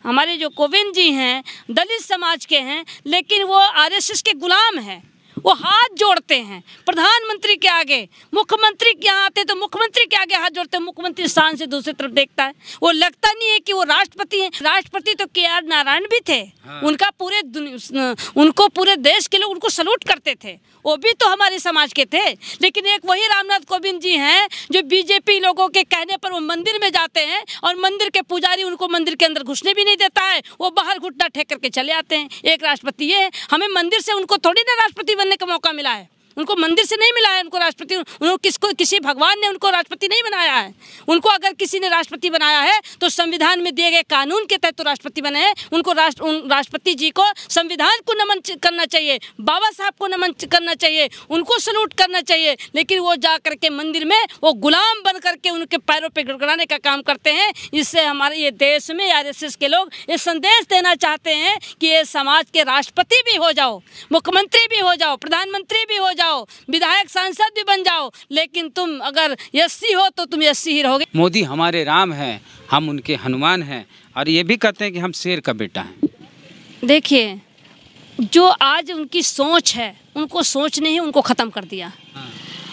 हमारे जो कोविंद जी हैं दलित समाज के हैं, लेकिन वो आरएसएस के गुलाम हैं। वो हाथ जोड़ते हैं प्रधानमंत्री के आगे, मुख्यमंत्री के यहाँ आते तो मुख्यमंत्री के आगे हाथ जोड़ते हैं। मुख्यमंत्री स्थान से दूसरी तरफ देखता है। वो लगता नहीं है कि वो राष्ट्रपति हैं। राष्ट्रपति तो के.आर. नारायण भी थे। हाँ। उनको पूरे देश के लोग उनको सलूट करते थे। वो भी तो हमारे समाज के थे। लेकिन एक वही रामनाथ कोविंद जी हैं जो बीजेपी लोगों के कहने पर वो मंदिर में जाते हैं और मंदिर के पुजारी उनको मंदिर के अंदर घुसने भी नहीं देता है। वो बाहर घुटना टेक करके चले आते हैं। एक राष्ट्रपति ये है। हमें मंदिर से उनको थोड़ी ना राष्ट्रपति बनने का मौका मिला है। उनको मंदिर से नहीं मिला है उनको राष्ट्रपति। उनको किसी भगवान ने उनको राष्ट्रपति नहीं बनाया है। उनको अगर किसी ने राष्ट्रपति बनाया है तो संविधान में दिए गए कानून के तहत तो राष्ट्रपति बने हैं। उनको राष्ट्रपति जी को संविधान को नमन करना चाहिए, बाबा साहब को नमन करना चाहिए, उनको सलूट करना चाहिए। लेकिन वो जा करके मंदिर में वो गुलाम बन करके उनके पैरों पे गिड़गिड़ाने का काम करते हैं। इससे हमारे ये देश में आरएसएस के लोग ये संदेश देना चाहते हैं कि ये समाज के राष्ट्रपति भी हो जाओ, मुख्यमंत्री भी हो जाओ, प्रधानमंत्री भी हो जाओ, विधायक सांसद भी बन जाओ, लेकिन तुम अगर एससी हो तो तुम एससी ही रहोगे। मोदी हमारे राम हैं, हम उनके हनुमान हैं, और ये भी कहते हैं कि हम शेर का बेटा हैं। देखिए, जो आज उनकी सोच है, उनको सोच ने ही उनको ख़त्म कर दिया।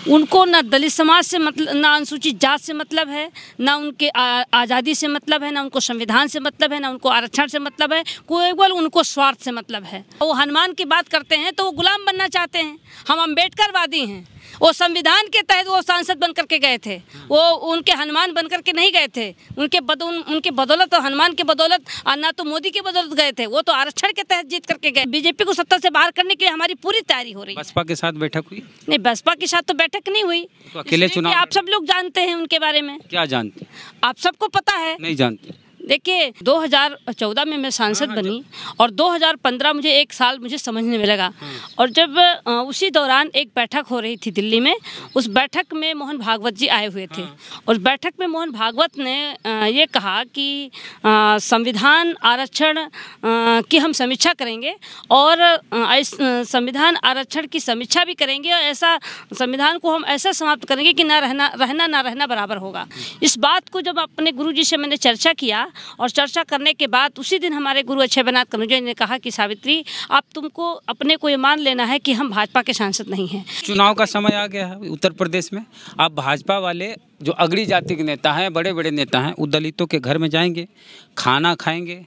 उनको ना दलित समाज से मतलब, ना अनुसूचित जात से मतलब है, ना उनके आज़ादी से मतलब है, ना उनको संविधान से मतलब है, ना उनको आरक्षण से मतलब है। केवल उनको स्वार्थ से मतलब है। वो हनुमान की बात करते हैं तो वो गुलाम बनना चाहते हैं। हम अम्बेडकरवादी हैं। वो संविधान के तहत वो सांसद बन करके गए थे। वो उनके हनुमान बन करके नहीं गए थे। उनके बदौलत और हनुमान के बदौलत, ना तो मोदी के बदौलत गए थे। वो तो आरक्षण के तहत जीत करके गए। बीजेपी को सत्ता से बाहर करने के लिए हमारी पूरी तैयारी हो रही है। बसपा के साथ बैठक हुई? नहीं, बसपा के साथ तो बैठक नहीं हुई। तो अकेले चुनाव आप सब लोग जानते हैं उनके बारे में। क्या जानते? आप सबको पता है? नहीं जानते। देखिए, 2014 में मैं सांसद बनी और 2015 मुझे एक साल मुझे समझने में लगा। और जब उसी दौरान एक बैठक हो रही थी दिल्ली में, उस बैठक में मोहन भागवत जी आए हुए थे। और बैठक में मोहन भागवत ने ये कहा कि संविधान आरक्षण की हम समीक्षा करेंगे और संविधान आरक्षण की समीक्षा भी करेंगे, और ऐसा संविधान को हम ऐसा समाप्त करेंगे कि ना रहना बराबर होगा। इस बात को जब अपने गुरुजी से मैंने चर्चा किया, और चर्चा करने के बाद उसी दिन हमारे गुरु अक्षयनाथ कनौजिया ने कहा कि सावित्री, आप तुमको अपने को ये मान लेना है कि हम भाजपा के सांसद नहीं हैं। चुनाव का समय आ गया है उत्तर प्रदेश में। आप भाजपा वाले जो अगड़ी जाति के नेता हैं, बड़े बड़े नेता हैं, वो दलितों के घर में जाएंगे, खाना खाएंगे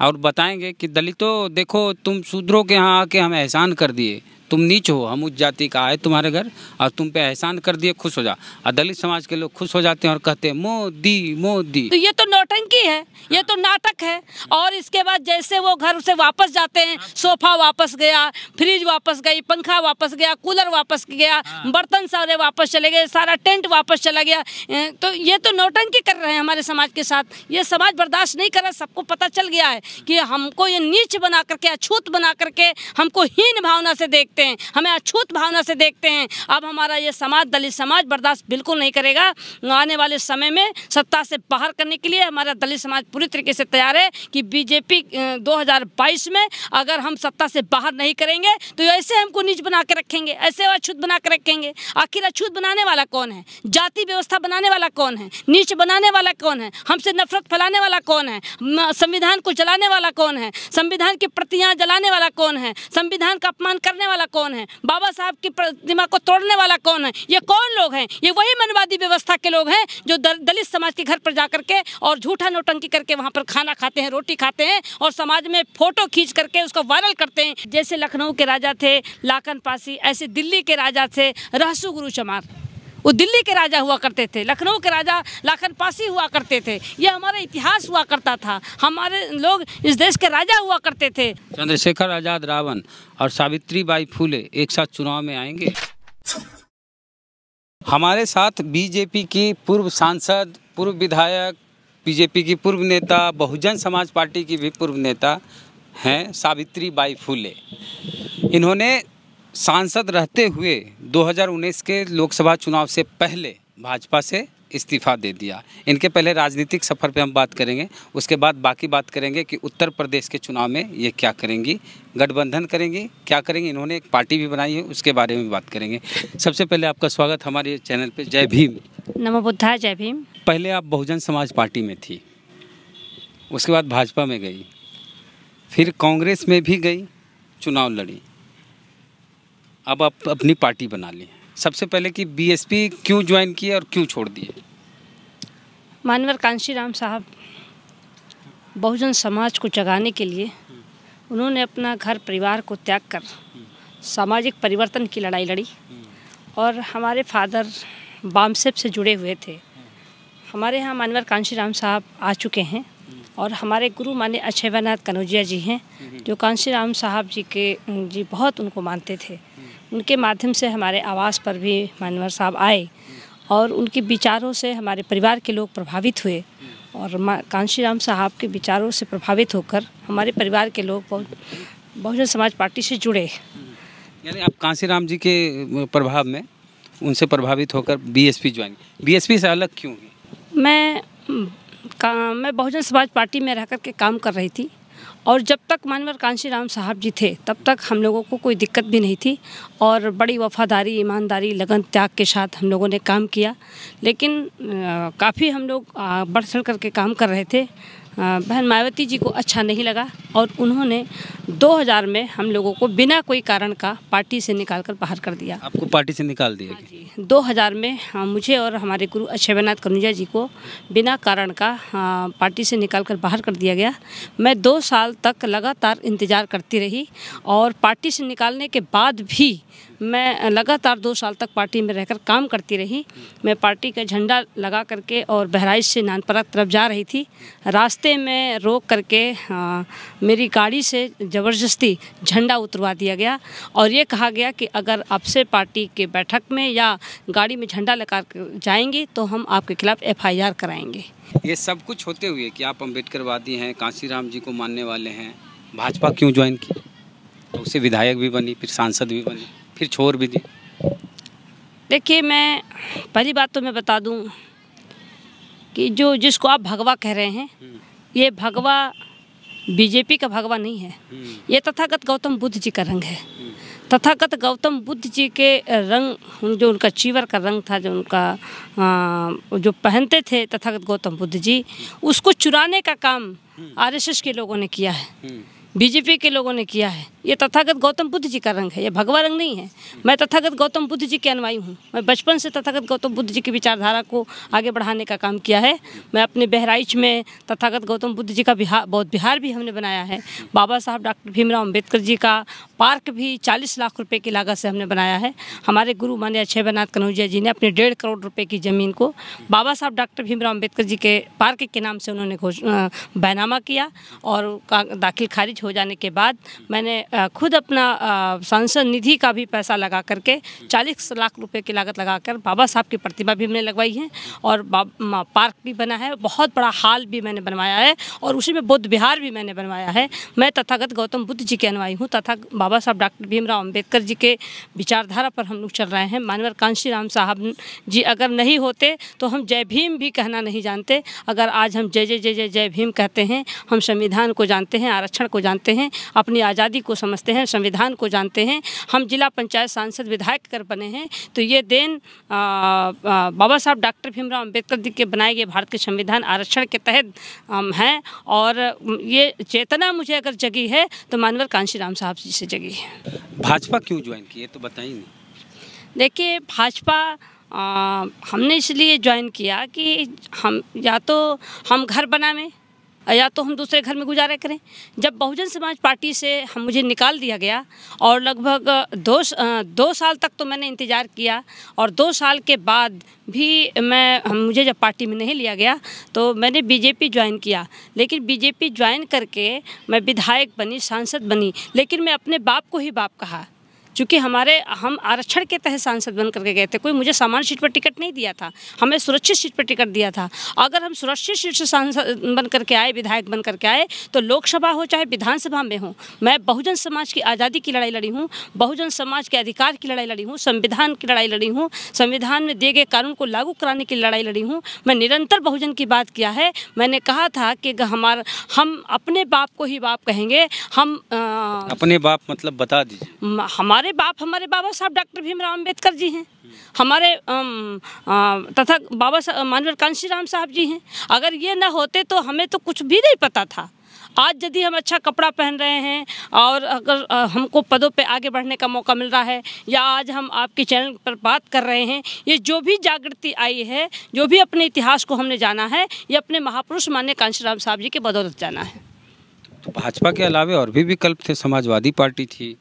और बताएंगे कि दलितों देखो, तुम शूद्रों के यहाँ आके हमें एहसान कर दिए, तुम नीच हो, हम उच्च जाति का आए तुम्हारे घर और तुम पे एहसान कर दिए, खुश हो जा। और दलित समाज के लोग खुश हो जाते हैं और कहते हैं मोदी मोदी। तो ये तो नौटंकी है, ये तो नाटक है। और इसके बाद जैसे वो घर से वापस जाते हैं, सोफा वापस गया, फ्रिज वापस गई, पंखा वापस गया, कूलर वापस गया, बर्तन सारे वापस चले गए, सारा टेंट वापस चला गया। तो ये तो नौटंकी कर रहे हैं हमारे समाज के साथ। ये समाज बर्दाश्त नहीं कर रहा। सबको पता चल गया है कि हमको ये नीच बना करके, अछूत बना करके हमको हीन भावना से देखते हैं, हमें अछूत भावना से देखते हैं। अब हमारा ये समाज, दलित समाज बर्दाश्त बिल्कुल नहीं करेगा। आने वाले समय में सत्ता से बाहर करने के लिए हमारा दलित समाज पूरी तरीके से तैयार है कि बीजेपी 2022 में अगर हम सत्ता से बाहर नहीं करेंगे तो ऐसे हमको नीच बना के रखेंगे, ऐसे अछूत बना के रखेंगे। आखिर अछूत बनाने वाला कौन है? जाति व्यवस्था बनाने वाला कौन है? नीच बनाने वाला कौन है? हमसे नफरत फैलाने वाला कौन है? संविधान को जलाने वाला कौन है? संविधान की प्रतियां जलाने वाला कौन है? संविधान का अपमान करने वाला कौन है? बाबा साहब की प्रतिमा को तोड़ने वाला कौन है? ये कौन लोग हैं? ये वही मनवादी व्यवस्था के लोग हैं जो दलित समाज के घर पर जाकर के और झूठा नोटंकी करके वहां पर खाना खाते हैं, रोटी खाते हैं और समाज में फोटो खींच करके उसको वायरल करते हैं। जैसे लखनऊ के राजा थे लाखन पासी, ऐसे दिल्ली के राजा थे रहसु गुरु चमार। वो दिल्ली के राजा हुआ करते थे, लखनऊ के राजा लाखन पासी हुआ करते थे। ये हमारा इतिहास हुआ करता था। हमारे लोग इस देश के राजा हुआ करते थे। चंद्रशेखर आजाद रावण और सावित्री बाई फुले एक साथ चुनाव में आएंगे। हमारे साथ बीजेपी की पूर्व सांसद, पूर्व विधायक, बीजेपी की पूर्व नेता, बहुजन समाज पार्टी की भी पूर्व नेता हैं सावित्री बाई फुले। इन्होंने सांसद रहते हुए 2019 के लोकसभा चुनाव से पहले भाजपा से इस्तीफा दे दिया। इनके पहले राजनीतिक सफ़र पे हम बात करेंगे, उसके बाद बाकी बात करेंगे कि उत्तर प्रदेश के चुनाव में ये क्या करेंगी, गठबंधन करेंगी, क्या करेंगी। इन्होंने एक पार्टी भी बनाई है, उसके बारे में बात करेंगे। सबसे पहले आपका स्वागत हमारे चैनल पे। जय भीम। नमो बुद्धाय। जय भीम। पहले आप बहुजन समाज पार्टी में थी, उसके बाद भाजपा में गई, फिर कांग्रेस में भी गई, चुनाव लड़ी, अब आप अपनी पार्टी बना ली। सबसे पहले कि बीएसपी क्यों ज्वाइन किए और क्यों छोड़ दिए? मानवर कांशीराम साहब बहुजन समाज को जगाने के लिए उन्होंने अपना घर परिवार को त्याग कर सामाजिक परिवर्तन की लड़ाई लड़ी। और हमारे फादर बामसेप से जुड़े हुए थे। हमारे यहाँ मानवर कांशीराम साहब आ चुके हैं और हमारे गुरु माने अक्षयनाथ कनौजिया जी हैं, जो कांशीराम साहब जी बहुत उनको मानते थे। उनके माध्यम से हमारे आवास पर भी मानवर साहब आए और उनके विचारों से हमारे परिवार के लोग प्रभावित हुए और कांशीराम साहब के विचारों से प्रभावित होकर हमारे परिवार के लोग बहुजन समाज पार्टी से जुड़े। यानी आप कांशीराम जी के प्रभाव में, उनसे प्रभावित होकर बीएसपी ज्वाइन। बीएसपी से अलग क्यों हुई? मैं बहुजन समाज पार्टी में रह कर के काम कर रही थी और जब तक मानवर कांशीराम साहब जी थे तब तक हम लोगों को कोई दिक्कत भी नहीं थी और बड़ी वफादारी, ईमानदारी, लगन, त्याग के साथ हम लोगों ने काम किया। लेकिन काफ़ी हम लोग बढ़ चढ़ करके काम कर रहे थे। बहन मायावती जी को अच्छा नहीं लगा और उन्होंने 2000 में हम लोगों को बिना कोई कारण का पार्टी से निकाल कर बाहर कर दिया। आपको पार्टी से निकाल दिया? हाँ जी, 2000 में मुझे और हमारे गुरु अक्षयनाथ कनौजिया जी को बिना कारण का पार्टी से निकाल कर बाहर कर दिया गया। मैं 2 साल तक लगातार इंतज़ार करती रही और पार्टी से निकालने के बाद भी मैं लगातार 2 साल तक पार्टी में रहकर काम करती रही। मैं पार्टी का झंडा लगा करके और बहराइच से नानपरा तरफ जा रही थी। रास्ते में रोक करके मेरी गाड़ी से ज़बरदस्ती झंडा उतरवा दिया गया और ये कहा गया कि अगर आपसे पार्टी के बैठक में या गाड़ी में झंडा लगा कर जाएंगी तो हम आपके खिलाफ FIR कराएंगे। ये सब कुछ होते हुए कि आप अम्बेडकरवादी हैं, कांशीराम जी को मानने वाले हैं, भाजपा क्यों ज्वाइन की? तो उससे विधायक भी बनी, फिर सांसद भी बनी, फिर छोड़ भी दी। देखिए, मैं पहली बात तो मैं बता दूं कि जिसको आप भगवा कह रहे हैं, ये भगवा बीजेपी का भगवा नहीं है। ये तथागत गौतम बुद्ध जी का रंग है। तथागत गौतम बुद्ध जी के रंग, जो उनका चीवर का रंग था, जो उनका जो पहनते थे तथागत गौतम बुद्ध जी, उसको चुराने का काम RSS के लोगों ने किया है, बीजेपी के लोगों ने किया है। ये तथागत गौतम बुद्ध जी का रंग है, ये भगवा रंग नहीं है। मैं तथागत गौतम बुद्ध जी के अनुयायी हूँ। मैं बचपन से तथागत गौतम बुद्ध जी की विचारधारा को आगे बढ़ाने का काम किया है। मैं अपने बहराइच में तथागत गौतम बुद्ध जी का बौद्ध विहार भी हमने बनाया है। बाबा साहब डॉक्टर भीमराव अम्बेडकर जी का पार्क भी 40 लाख रुपए की लागत से हमने बनाया है। हमारे गुरु मान्य अक्षयनाथ कनौजिया जी ने अपने 1.5 करोड़ रुपए की ज़मीन को बाबा साहब डॉक्टर भीमराव अम्बेडकर जी के पार्क के नाम से उन्होंने बैनामा किया और दाखिल खारिज हो जाने के बाद मैंने खुद अपना सांसद निधि का भी पैसा लगा करके 40 लाख रुपए की लागत लगाकर बाबा साहब की प्रतिमा भी मैंने लगवाई है और पार्क भी बना है। बहुत बड़ा हॉल भी मैंने बनवाया है और उसी में बौद्ध विहार भी मैंने बनवाया है। मैं तथागत गौतम बुद्ध जी के अनुयायी हूँ तथा बाबा साहब डॉक्टर भीमराव अम्बेडकर जी के विचारधारा पर हम लोग चल रहे हैं। मानवर कांशीराम साहब जी अगर नहीं होते तो हम जय भीम भी कहना नहीं जानते। अगर आज हम जय जय जय जय जय भीम कहते हैं, हम संविधान को जानते हैं, आरक्षण को जानते हैं, अपनी आज़ादी को समझते हैं, संविधान को जानते हैं, हम जिला पंचायत सांसद विधायक कर बने हैं, तो ये देन बाबा साहब डॉक्टर भीमराव अम्बेडकर जी के बनाए गए भारत के संविधान आरक्षण के तहत हैं। और ये चेतना मुझे अगर जगी है तो मानवर कांशीराम साहब जी से जगी है। भाजपा क्यों ज्वाइन की, ये तो बताइए नहीं। देखिए, भाजपा हमने इसलिए ज्वाइन किया कि हम या तो हम घर बनावें या तो हम दूसरे घर में गुजारा करें। जब बहुजन समाज पार्टी से मुझे निकाल दिया गया और लगभग 2 साल तक तो मैंने इंतज़ार किया और 2 साल के बाद भी मुझे जब पार्टी में नहीं लिया गया तो मैंने बीजेपी ज्वाइन किया। लेकिन बीजेपी ज्वाइन करके मैं विधायक बनी, सांसद बनी, लेकिन मैं अपने बाप को ही बाप कहा, चूँकि हम आरक्षण के तहत सांसद बन करके गए थे। कोई मुझे सामान्य सीट पर टिकट नहीं दिया था, हमें सुरक्षित सीट पर टिकट दिया था। अगर हम सुरक्षित सीट से सांसद बन करके आए, विधायक बन करके आए, तो लोकसभा हो चाहे विधानसभा में हो, मैं बहुजन समाज की आज़ादी की लड़ाई लड़ी हूँ, बहुजन समाज के अधिकार की लड़ाई लड़ी हूँ, संविधान की लड़ाई लड़ी हूँ, संविधान में दिए गए कानून को लागू कराने की लड़ाई लड़ी हूँ। मैं निरंतर बहुजन की बात किया है। मैंने कहा था कि हम अपने बाप को ही बाप कहेंगे। हम अपने बाप मतलब बता दीजिए। हमारे बाबा साहब डॉक्टर भीमराव अंबेडकर जी हैं, हमारे तथा माननीय कांशीराम साहब जी हैं। अगर ये ना होते तो हमें तो कुछ भी नहीं पता था। आज यदि हम अच्छा कपड़ा पहन रहे हैं और अगर हमको पदों पे आगे बढ़ने का मौका मिल रहा है, या आज हम आपके चैनल पर बात कर रहे हैं, ये जो भी जागृति आई है, जो भी अपने इतिहास को हमने जाना है, ये अपने महापुरुष माननीय कांशीराम साहब जी के बदौलत जाना है। तो भाजपा के अलावा और भी विकल्प थे, समाजवादी पार्टी थी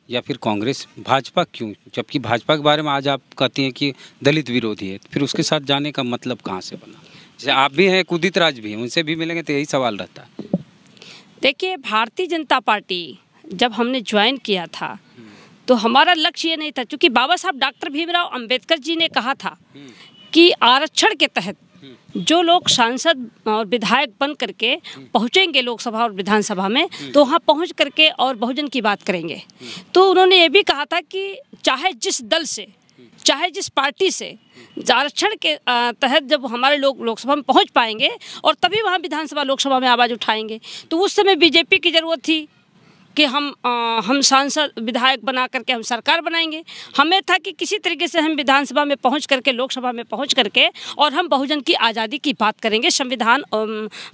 या फिर कांग्रेस, भाजपा क्यों? जबकि भाजपा के बारे में आज आप कहती हैं कि दलित विरोधी है, फिर उसके साथ जाने का मतलब कहाँ से बना? जैसे आप भी हैं, उदित राज भी हैं, उनसे भी मिलेंगे तो यही सवाल रहता है। देखिए, भारतीय जनता पार्टी जब हमने ज्वाइन किया था तो हमारा लक्ष्य ये नहीं था, क्योंकि बाबा साहब डॉक्टर भीमराव अंबेडकर जी ने कहा था कि आरक्षण के तहत जो लोग सांसद और विधायक बन करके पहुंचेंगे लोकसभा और विधानसभा में, तो वहाँ पहुंच करके और बहुजन की बात करेंगे। तो उन्होंने ये भी कहा था कि चाहे जिस दल से, चाहे जिस पार्टी से आरक्षण के तहत जब हमारे लोग लोकसभा में पहुंच पाएंगे और तभी वहाँ विधानसभा लोकसभा में आवाज़ उठाएंगे। तो उस समय बीजेपी की ज़रूरत थी कि हम सांसद विधायक बना करके हम सरकार बनाएंगे। हमें था कि किसी तरीके से हम विधानसभा में पहुंच करके, लोकसभा में पहुंच करके और हम बहुजन की आज़ादी की बात करेंगे। संविधान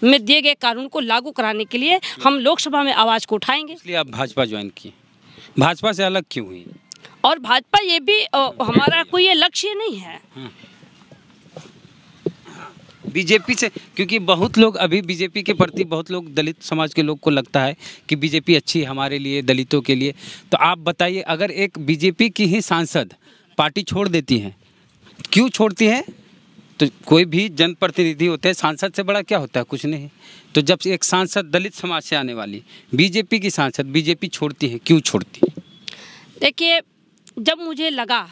में दिए गए कानून को लागू कराने के लिए हम लोकसभा में आवाज़ को उठाएंगे। इसलिए आप भाजपा ज्वाइन किए। भाजपा से अलग क्यों हुई? और भाजपा ये भी हमारा कोई ये लक्ष्य नहीं है बीजेपी से, क्योंकि बहुत लोग अभी बीजेपी के प्रति, बहुत लोग दलित समाज के लोग को लगता है कि बीजेपी अच्छी है हमारे लिए, दलितों के लिए। तो आप बताइए, अगर एक बीजेपी की ही सांसद पार्टी छोड़ देती हैं, क्यों छोड़ती हैं? तो कोई भी जनप्रतिनिधि होते हैं, सांसद से बड़ा क्या होता है? कुछ नहीं। तो जब एक सांसद दलित समाज से आने वाली बीजेपी की सांसद बीजेपी छोड़ती है, क्यों छोड़ती है? देखिए, जब मुझे लगा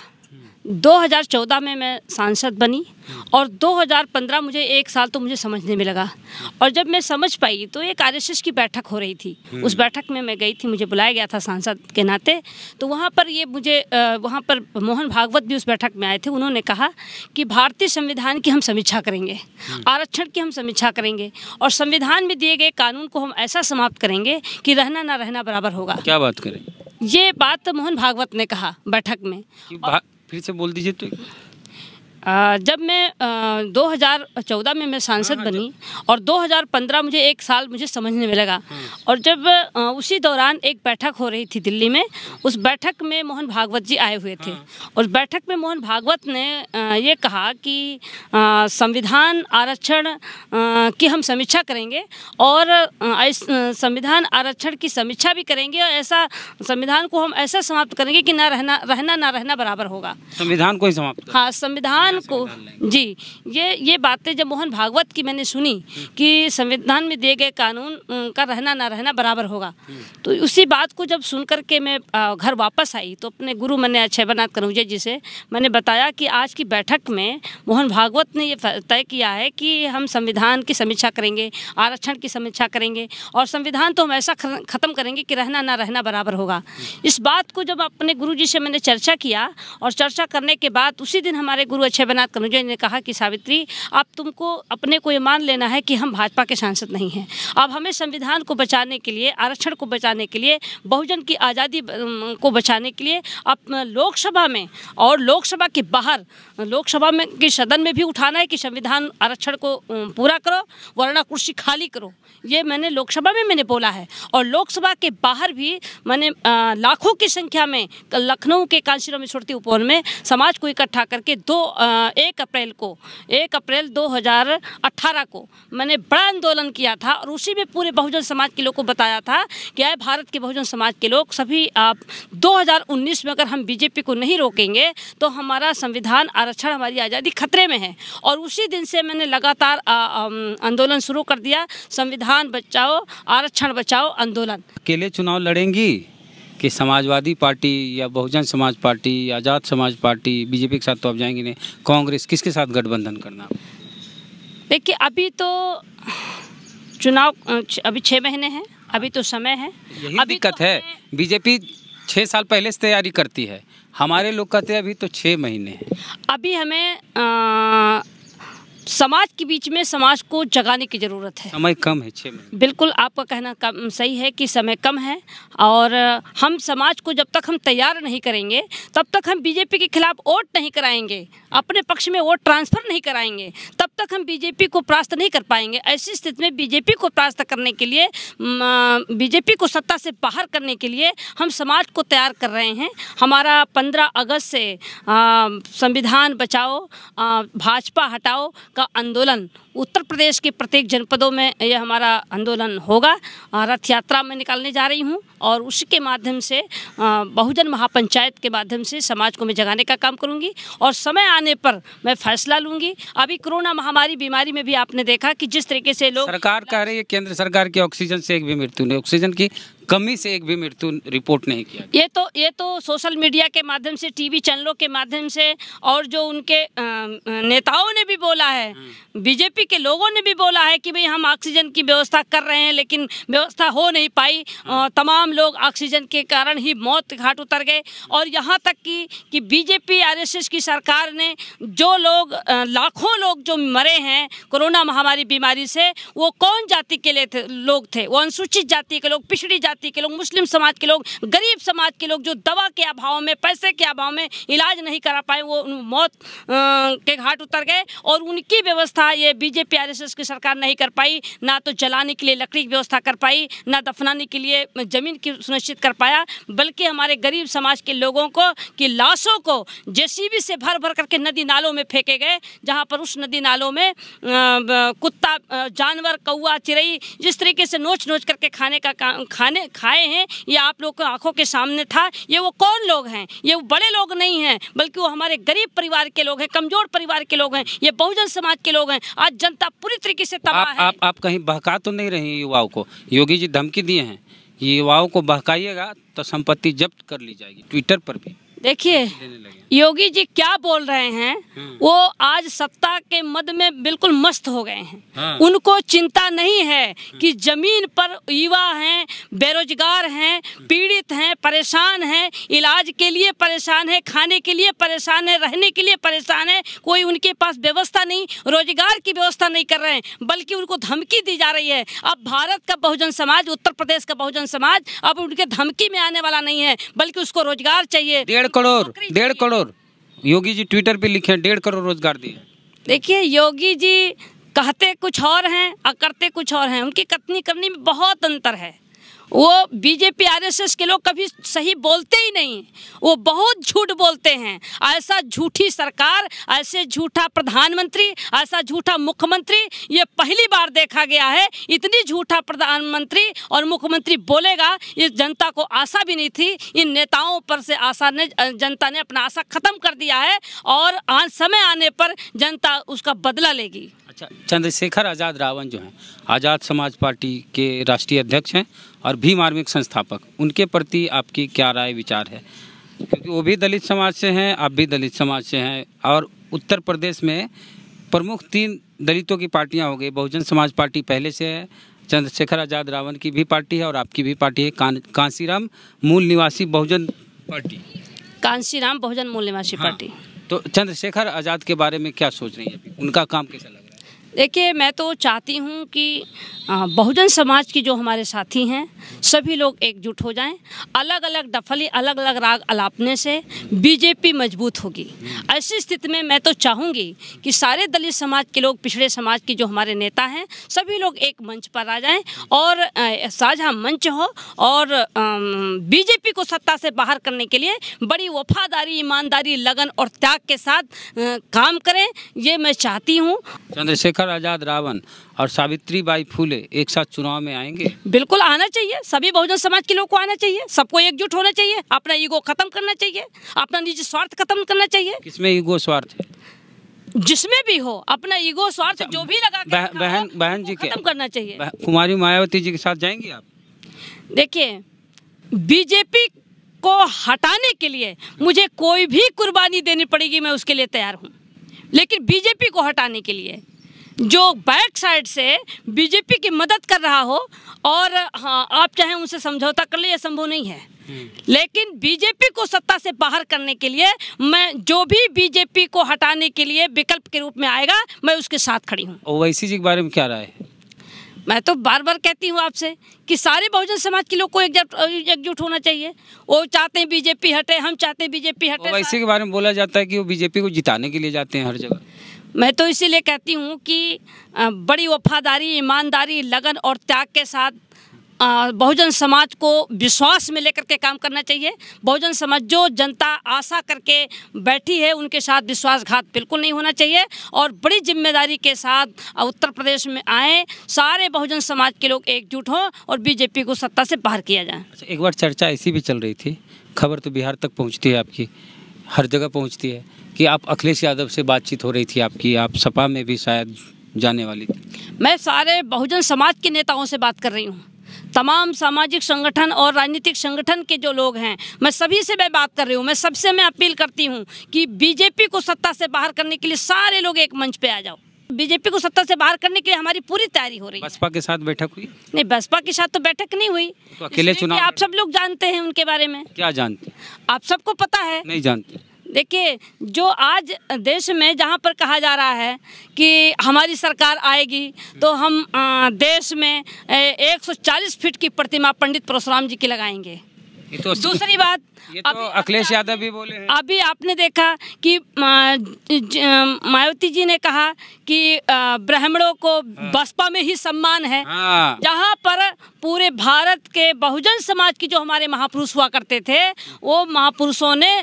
2014 में मैं सांसद बनी और 2015 मुझे एक साल तो मुझे समझने में लगा, और जब मैं समझ पाई तो एक आरएसएस की बैठक हो रही थी। उस बैठक में मैं गई थी, मुझे बुलाया गया था सांसद के नाते। तो वहाँ पर वहाँ पर मोहन भागवत भी उस बैठक में आए थे। उन्होंने कहा कि भारतीय संविधान की हम समीक्षा करेंगे, आरक्षण की हम समीक्षा करेंगे और संविधान में दिए गए कानून को हम ऐसा समाप्त करेंगे कि रहना ना रहना बराबर होगा। क्या बात करें? ये बात मोहन भागवत ने कहा बैठक में। फिर से बोल दीजिए। तो जब मैं 2014 में मैं सांसद बनी और 2015 मुझे एक साल मुझे समझने में लगा, और जब उसी दौरान एक बैठक हो रही थी दिल्ली में, उस बैठक में मोहन भागवत जी आए हुए थे। उस बैठक में मोहन भागवत ने ये कहा कि संविधान आरक्षण की हम समीक्षा करेंगे और संविधान आरक्षण की समीक्षा भी करेंगे, और ऐसा संविधान को हम ऐसा समाप्त करेंगे कि ना रहना बराबर होगा। संविधान को ही समाप्त? हाँ, संविधान को जी। ये बातें जब मोहन भागवत की मैंने सुनी कि संविधान में दिए गए कानून का रहना ना रहना बराबर होगा, तो उसी बात को जब सुन करके मैं घर वापस आई तो अपने गुरु माननीय अक्षयनाथ कनौजिया जी से मैंने बताया कि आज की बैठक में मोहन भागवत ने ये तय किया है कि हम संविधान की समीक्षा करेंगे, आरक्षण की समीक्षा करेंगे और संविधान तो हम ऐसा ख़त्म करेंगे कि रहना ना रहना बराबर होगा। इस बात को जब अपने गुरु जी से मैंने चर्चा किया, और चर्चा करने के बाद उसी दिन हमारे गुरु अक्षयनाथ कनौजिया ने कहा कि सावित्री, अब तुमको अपने को ये मान लेना है कि हम भाजपा के सांसद नहीं हैं। अब हमें संविधान को बचाने के लिए, आरक्षण को बचाने के लिए, बहुजन की आज़ादी को बचाने के लिए अब लोकसभा में और लोकसभा के बाहर, लोकसभा में के सदन में भी उठाना है कि संविधान आरक्षण को पूरा करो वरना कुर्सी खाली करो। ये मैंने लोकसभा में मैंने बोला है, और लोकसभा के बाहर भी मैंने लाखों की संख्या में लखनऊ के कांशीराम यूनिवर्सिटी उपवन में समाज को इकट्ठा करके 1 अप्रैल 2018 को मैंने बड़ा आंदोलन किया था, और उसी में पूरे बहुजन समाज के लोग को बताया था कि आए भारत के बहुजन समाज के लोग सभी, आप 2019 में अगर हम बीजेपी को नहीं रोकेंगे तो हमारा संविधान, आरक्षण, हमारी आज़ादी खतरे में है। और उसी दिन से मैंने लगातार आंदोलन शुरू कर दिया, संविधान बचाओ आरक्षण बचाओ आंदोलन। अकेले चुनाव लड़ेंगी कि समाजवादी पार्टी या बहुजन समाज पार्टी या आज़ाद समाज पार्टी, बीजेपी के साथ तो आप जाएंगे नहीं, कांग्रेस, किसके साथ गठबंधन करना? देखिए, अभी तो चुनाव अभी 6 महीने हैं, अभी तो समय है। यही दिक्कत है, बीजेपी 6 साल पहले से तैयारी करती है, हमारे लोग कहते हैं अभी तो 6 महीने हैं। अभी हमें समाज के बीच में समाज को जगाने की ज़रूरत है। समय कम है, 6 महीने। बिल्कुल आपका कहना सही है कि समय कम है, और हम समाज को जब तक हम तैयार नहीं करेंगे तब तक हम बीजेपी के खिलाफ वोट नहीं कराएंगे, अपने पक्ष में वोट ट्रांसफ़र नहीं कराएंगे, तब तक हम बीजेपी को परास्त नहीं कर पाएंगे। ऐसी स्थिति में बीजेपी को परास्त करने के लिए, बीजेपी को सत्ता से बाहर करने के लिए हम समाज को तैयार कर रहे हैं। हमारा 15 अगस्त से संविधान बचाओ भाजपा हटाओ का आंदोलन उत्तर प्रदेश के प्रत्येक जनपदों में यह हमारा आंदोलन होगा। रथ यात्रा में निकालने जा रही हूं, और उसके माध्यम से बहुजन महापंचायत के माध्यम से समाज को मैं जगाने का काम करूंगी, और समय आने पर मैं फैसला लूंगी। अभी कोरोना महामारी बीमारी में भी आपने देखा कि जिस तरीके से लोग, सरकार कह रही है केंद्र सरकार की ऑक्सीजन से एक भी मृत्यु नहीं, ऑक्सीजन की कमी से एक भी मृत्यु रिपोर्ट नहीं किया। ये तो सोशल मीडिया के माध्यम से, टीवी चैनलों के माध्यम से, और जो उनके नेताओं ने भी बोला है, बीजेपी के लोगों ने भी बोला है कि भाई हम ऑक्सीजन की व्यवस्था कर रहे हैं, लेकिन व्यवस्था हो नहीं पाई। तमाम लोग ऑक्सीजन के कारण ही मौत के घाट उतर गए। और यहाँ तक कि बीजेपी आरएसएस की सरकार ने जो लोग, लाखों लोग जो मरे हैं कोरोना महामारी बीमारी से, वो कौन जाति के लोग थे? वो अनुसूचित जाति के लोग, पिछड़ी जाति के लोग, मुस्लिम समाज के लोग, गरीब समाज के लोग, जो दवा के अभाव में, पैसे के अभाव में इलाज नहीं करा पाए, वो मौत के घाट उतर गए। और उनकी व्यवस्था ये बीजेपी आरएसएस की सरकार नहीं कर पाई। ना तो जलाने के लिए लकड़ी की व्यवस्था कर पाई, ना दफनाने के लिए जमीन की सुनिश्चित कर पाया, बल्कि हमारे गरीब समाज के लोगों को की लाशों को जेसीबी से भर भर करके नदी नालों में फेंके गए, जहाँ पर उस नदी नालों में कुत्ता, जानवर, कौआ, चिड़ई जिस तरीके से नोच नोच करके खाए हैं, ये आप लोग को आंखों के सामने था। ये वो कौन लोग हैं? ये वो बड़े लोग नहीं हैं, बल्कि वो हमारे गरीब परिवार के लोग हैं, कमजोर परिवार के लोग हैं, ये बहुजन समाज के लोग हैं। आज जनता पूरी तरीके से तबाह है। आप कहीं बहका तो नहीं रही युवाओं को? योगी जी धमकी दिए हैं, युवाओं को बहकाइएगा तो संपत्ति जब्त कर ली जाएगी। ट्विटर पर भी देखिए योगी जी क्या बोल रहे हैं। वो आज सत्ता के मद में बिल्कुल मस्त हो गए हैं। उनको चिंता नहीं है कि जमीन पर युवा हैं, बेरोजगार हैं, पीड़ित हैं, परेशान हैं, इलाज के लिए परेशान है, खाने के लिए परेशान है, रहने के लिए परेशान है। कोई उनके पास व्यवस्था नहीं, रोजगार की व्यवस्था नहीं कर रहे हैं, बल्कि उनको धमकी दी जा रही है। अब भारत का बहुजन समाज, उत्तर प्रदेश का बहुजन समाज अब उनके धमकी में आने वाला नहीं है, बल्कि उसको रोजगार चाहिए। 1.5 करोड़ योगी जी ट्विटर पे लिखे, 1.5 करोड़ रोजगार दिए। देखिए योगी जी कहते कुछ और हैं और करते कुछ और हैं, उनकी कथनी करनी में बहुत अंतर है। वो बीजेपी आरएसएस के लोग कभी सही बोलते ही नहीं, वो बहुत झूठ बोलते हैं। ऐसा झूठी सरकार, ऐसे झूठा प्रधानमंत्री, ऐसा झूठा मुख्यमंत्री ये पहली बार देखा गया है। इतनी झूठा प्रधानमंत्री और मुख्यमंत्री बोलेगा, ये जनता को आशा भी नहीं थी। इन नेताओं पर से जनता ने अपना आशा खत्म कर दिया है, और आज समय आने पर जनता उसका बदला लेगी। अच्छा, चंद्रशेखर आज़ाद रावण जो हैं, आज़ाद समाज पार्टी के राष्ट्रीय अध्यक्ष हैं और भीम आर्मी के संस्थापक, उनके प्रति आपकी क्या राय विचार है? क्योंकि वो भी दलित समाज से हैं, आप भी दलित समाज से हैं, और उत्तर प्रदेश में प्रमुख 3 दलितों की पार्टियां हो गई। बहुजन समाज पार्टी पहले से है, चंद्रशेखर आज़ाद रावण की भी पार्टी है, और आपकी भी पार्टी है कांसीराम मूल निवासी बहुजन पार्टी। कांसीराम बहुजन मूल निवासी पार्टी। तो चंद्रशेखर आज़ाद के बारे में क्या सोच रही है? उनका काम कैसा लग रहा है? देखिए मैं तो चाहती हूँ कि बहुजन समाज की जो हमारे साथी हैं सभी लोग एकजुट हो जाएं। अलग अलग डफली, अलग अलग राग अलापने से बीजेपी मजबूत होगी। ऐसी स्थिति में मैं तो चाहूँगी कि सारे दलित समाज के लोग, पिछड़े समाज के जो हमारे नेता हैं, सभी लोग एक मंच पर आ जाएं और साझा मंच हो, और बीजेपी को सत्ता से बाहर करने के लिए बड़ी वफादारी, ईमानदारी, लगन और त्याग के साथ काम करें, ये मैं चाहती हूँ। चंद्रशेखर आज़ाद रावण और सावित्रीबाई फुले एक साथ चुनाव में आएंगे? बिल्कुल आना चाहिए। सभी बहुजन समाज के लोग को आना चाहिए, सबको एकजुट होना चाहिए, अपना ईगो खत्म करना चाहिए, अपना निजी स्वार्थ खत्म करना चाहिए। किसमें ईगो स्वार्थ है? जिसमें भी हो, अपना ईगो स्वार्थ जो भी लगा के बहन जी खत्म करना चाहिए। कुमारी मायावती जी के साथ जाएंगी आप? देखिए बीजेपी को हटाने के लिए मुझे कोई भी कुर्बानी देनी पड़ेगी, मैं उसके लिए तैयार हूँ। लेकिन बीजेपी को हटाने के लिए जो बैक साइड से बीजेपी की मदद कर रहा हो और हाँ आप चाहें उनसे समझौता कर ले, यह संभव नहीं है। लेकिन बीजेपी को सत्ता से बाहर करने के लिए मैं जो भी बीजेपी को हटाने के लिए विकल्प के रूप में आएगा मैं उसके साथ खड़ी हूँ। ओवैसी जी के बारे में क्या राय है? मैं तो बार बार कहती हूँ आपसे कि सारे बहुजन समाज के लोग को एकजुट होना चाहिए। वो चाहते हैं बीजेपी हटे, हम चाहते हैं बीजेपी हटे। ओवैसी के बारे में बोला जाता है कि वो बीजेपी को जिताने के लिए जाते हैं हर जगह। मैं तो इसीलिए कहती हूँ कि बड़ी वफादारी, ईमानदारी, लगन और त्याग के साथ बहुजन समाज को विश्वास में लेकर के काम करना चाहिए। बहुजन समाज जो जनता आशा करके बैठी है उनके साथ विश्वासघात बिल्कुल नहीं होना चाहिए और बड़ी जिम्मेदारी के साथ उत्तर प्रदेश में आए, सारे बहुजन समाज के लोग एकजुट हों और बीजेपी को सत्ता से बाहर किया जाए। अच्छा, एक बार चर्चा ऐसी भी चल रही थी, खबर तो बिहार तक पहुँचती है आपकी, हर जगह पहुँचती है कि आप अखिलेश यादव से बातचीत हो रही थी आपकी, आप सपा में भी शायद जाने वाली थी। मैं सारे बहुजन समाज के नेताओं से बात कर रही हूँ, तमाम सामाजिक संगठन और राजनीतिक संगठन के जो लोग हैं मैं सभी से मैं बात कर रही हूँ। मैं सबसे मैं अपील करती हूँ कि बीजेपी को सत्ता से बाहर करने के लिए सारे लोग एक मंच पे आ जाओ। बीजेपी को सत्ता से बाहर करने के लिए हमारी पूरी तैयारी हो रही है। बसपा के साथ बैठक हुई? नहीं, बसपा के साथ तो बैठक नहीं हुई। तो अकेले चुनाव आप सब लोग जानते हैं उनके बारे में। क्या जानते? आप सबको पता है? नहीं जानते। देखिए, जो आज देश में जहाँ पर कहा जा रहा है कि हमारी सरकार आएगी तो हम देश में 140 फीट की प्रतिमा पंडित परशुराम जी की लगाएंगे। तो दूसरी बात, ये तो अखिलेश यादव भी बोले हैं। अभी आपने देखा कि मायावती जी ने कहा कि ब्राह्मणों को बसपा में ही सम्मान है। जहाँ पर पूरे भारत के बहुजन समाज की जो हमारे महापुरुष हुआ करते थे, वो महापुरुषों ने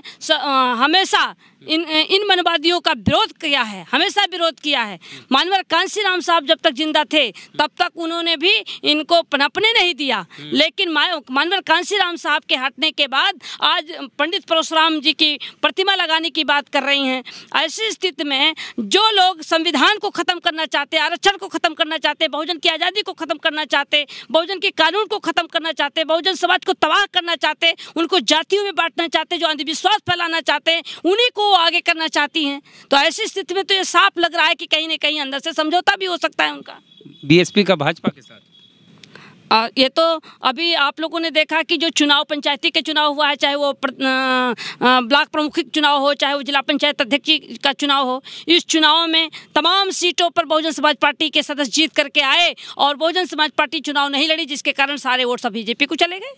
हमेशा इन मनवादियों का विरोध किया है, हमेशा विरोध किया है। मानवर कांशीराम साहब जब तक जिंदा थे तब तक उन्होंने भी इनको पनपने नहीं दिया, लेकिन मानवर कांशीराम साहब के हटने के बाद आज पंडित परशुराम जी की प्रतिमा लगाने की बात कर रही हैं। ऐसी स्थिति में जो लोग संविधान को ख़त्म करना चाहते, आरक्षण को ख़त्म करना चाहते, बहुजन की आज़ादी को ख़त्म करना चाहते, बहुजन के कानून को ख़त्म करना चाहते, बहुजन समाज को तबाह करना चाहते, उनको जातियों में बांटना चाहते, जो अंधविश्वास फैलाना चाहते हैं, उन्हीं को आगे करना चाहती हैं। तो ऐसी स्थिति में तो ये साफ लग रहा है कि कहीं न कहीं अंदर से समझौता भी हो सकता है उनका, बीएसपी का भाजपा के साथ। ये तो अभी आप लोगों ने देखा कि जो चुनाव, पंचायती के चुनाव हुआ है, चाहे वो ब्लॉक प्रमुख चुनाव हो, चाहे वो जिला पंचायत अध्यक्ष का चुनाव हो, इस चुनाव में तमाम सीटों पर बहुजन समाज पार्टी के सदस्य जीत करके आए और बहुजन समाज पार्टी चुनाव नहीं लड़ी, जिसके कारण सारे वोट सब बीजेपी को चले गए।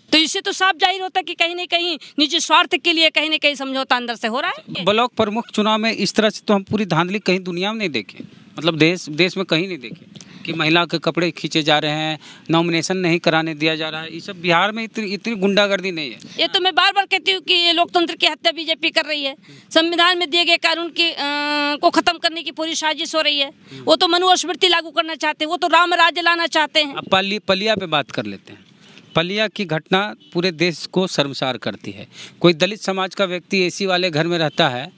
तो इससे तो साफ जाहिर होता है कि कहीं न कहीं निजी स्वार्थ के लिए कहीं न कहीं समझौता अंदर से हो रहा है। ब्लॉक प्रमुख चुनाव में इस तरह से तो हम पूरी धांधली कहीं दुनिया में नहीं देखे, मतलब देश में कहीं नहीं देखे कि महिला के कपड़े खींचे जा रहे हैं, नॉमिनेशन नहीं कराने दिया जा रहा है। ये सब बिहार में इतनी गुंडागर्दी नहीं है। ये तो मैं बार बार कहती हूँ कि ये लोकतंत्र की हत्या बीजेपी कर रही है। संविधान में दिए गए कानून की को खत्म करने की पूरी साजिश हो रही है। वो तो मनुस्मृति लागू करना चाहते हैं, वो तो राम राज्य लाना चाहते हैं। अब पलिया पे बात कर लेते हैं। पलिया की घटना पूरे देश को शर्मसार करती है। कोई दलित समाज का व्यक्ति एसी वाले घर में रहता है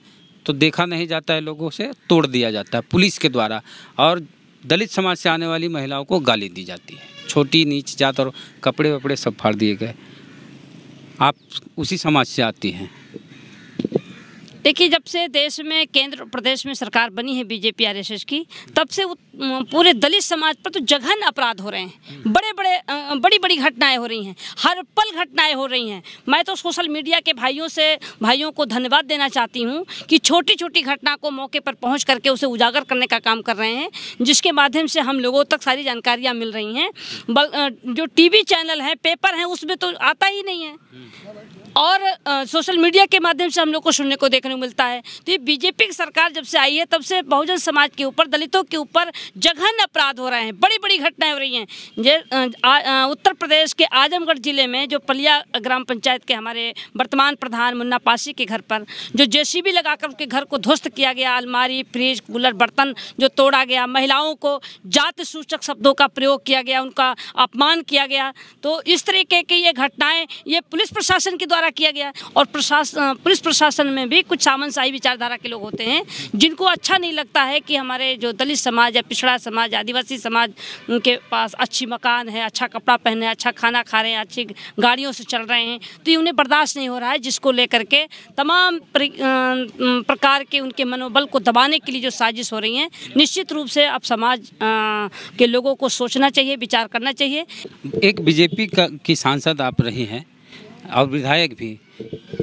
तो देखा नहीं जाता है, लोगों से तोड़ दिया जाता है पुलिस के द्वारा, और दलित समाज से आने वाली महिलाओं को गाली दी जाती है, छोटी नीच जात, और कपड़े वपड़े सब फाड़ दिए गए। आप उसी समाज से आती हैं। देखिए, जब से देश में केंद्र प्रदेश में सरकार बनी है बीजेपी आरएसएस की, तब से पूरे दलित समाज पर तो जघन्य अपराध हो रहे हैं। बड़ी बड़ी घटनाएं हो रही हैं, हर पल घटनाएं हो रही हैं। मैं तो सोशल मीडिया के भाइयों को धन्यवाद देना चाहती हूं कि छोटी छोटी घटना को मौके पर पहुंच करके उसे उजागर करने का काम कर रहे हैं, जिसके माध्यम से हम लोगों तक सारी जानकारियां मिल रही हैं। जो टीवी चैनल हैं, पेपर हैं, उसमें तो आता ही नहीं है, और सोशल मीडिया के माध्यम से हम लोग को सुनने को देखने को मिलता है। तो ये बीजेपी की सरकार जब से आई है तब से बहुजन समाज के ऊपर, दलितों के ऊपर जघन्य अपराध हो रहे हैं, बड़ी बड़ी घटनाएं हो रही हैं। उत्तर प्रदेश के आजमगढ़ जिले में जो पलिया ग्राम पंचायत के हमारे वर्तमान प्रधान मुन्ना पासी के घर पर जो जेसीबी लगाकर उसके घर को ध्वस्त किया गया, अलमारी, फ्रिज, कूलर, बर्तन जो तोड़ा गया, महिलाओं को जाति सूचक शब्दों का प्रयोग किया गया, उनका अपमान किया गया। तो इस तरीके की ये घटनाएं ये पुलिस प्रशासन के द्वारा द्वारा किया गया। और पुलिस प्रशासन में भी कुछ सामंतशाही विचारधारा के लोग होते हैं जिनको अच्छा नहीं लगता है कि हमारे जो दलित समाज या पिछड़ा समाज, आदिवासी समाज, उनके पास अच्छी मकान है, अच्छा कपड़ा पहने, अच्छा खाना खा रहे हैं, अच्छी गाड़ियों से चल रहे हैं, तो ये उन्हें बर्दाश्त नहीं हो रहा है, जिसको लेकर के तमाम प्रकार के उनके मनोबल को दबाने के लिए जो साजिश हो रही है। निश्चित रूप से अब समाज के लोगों को सोचना चाहिए, विचार करना चाहिए। एक बीजेपी की सांसद आप रही हैं और विधायक भी,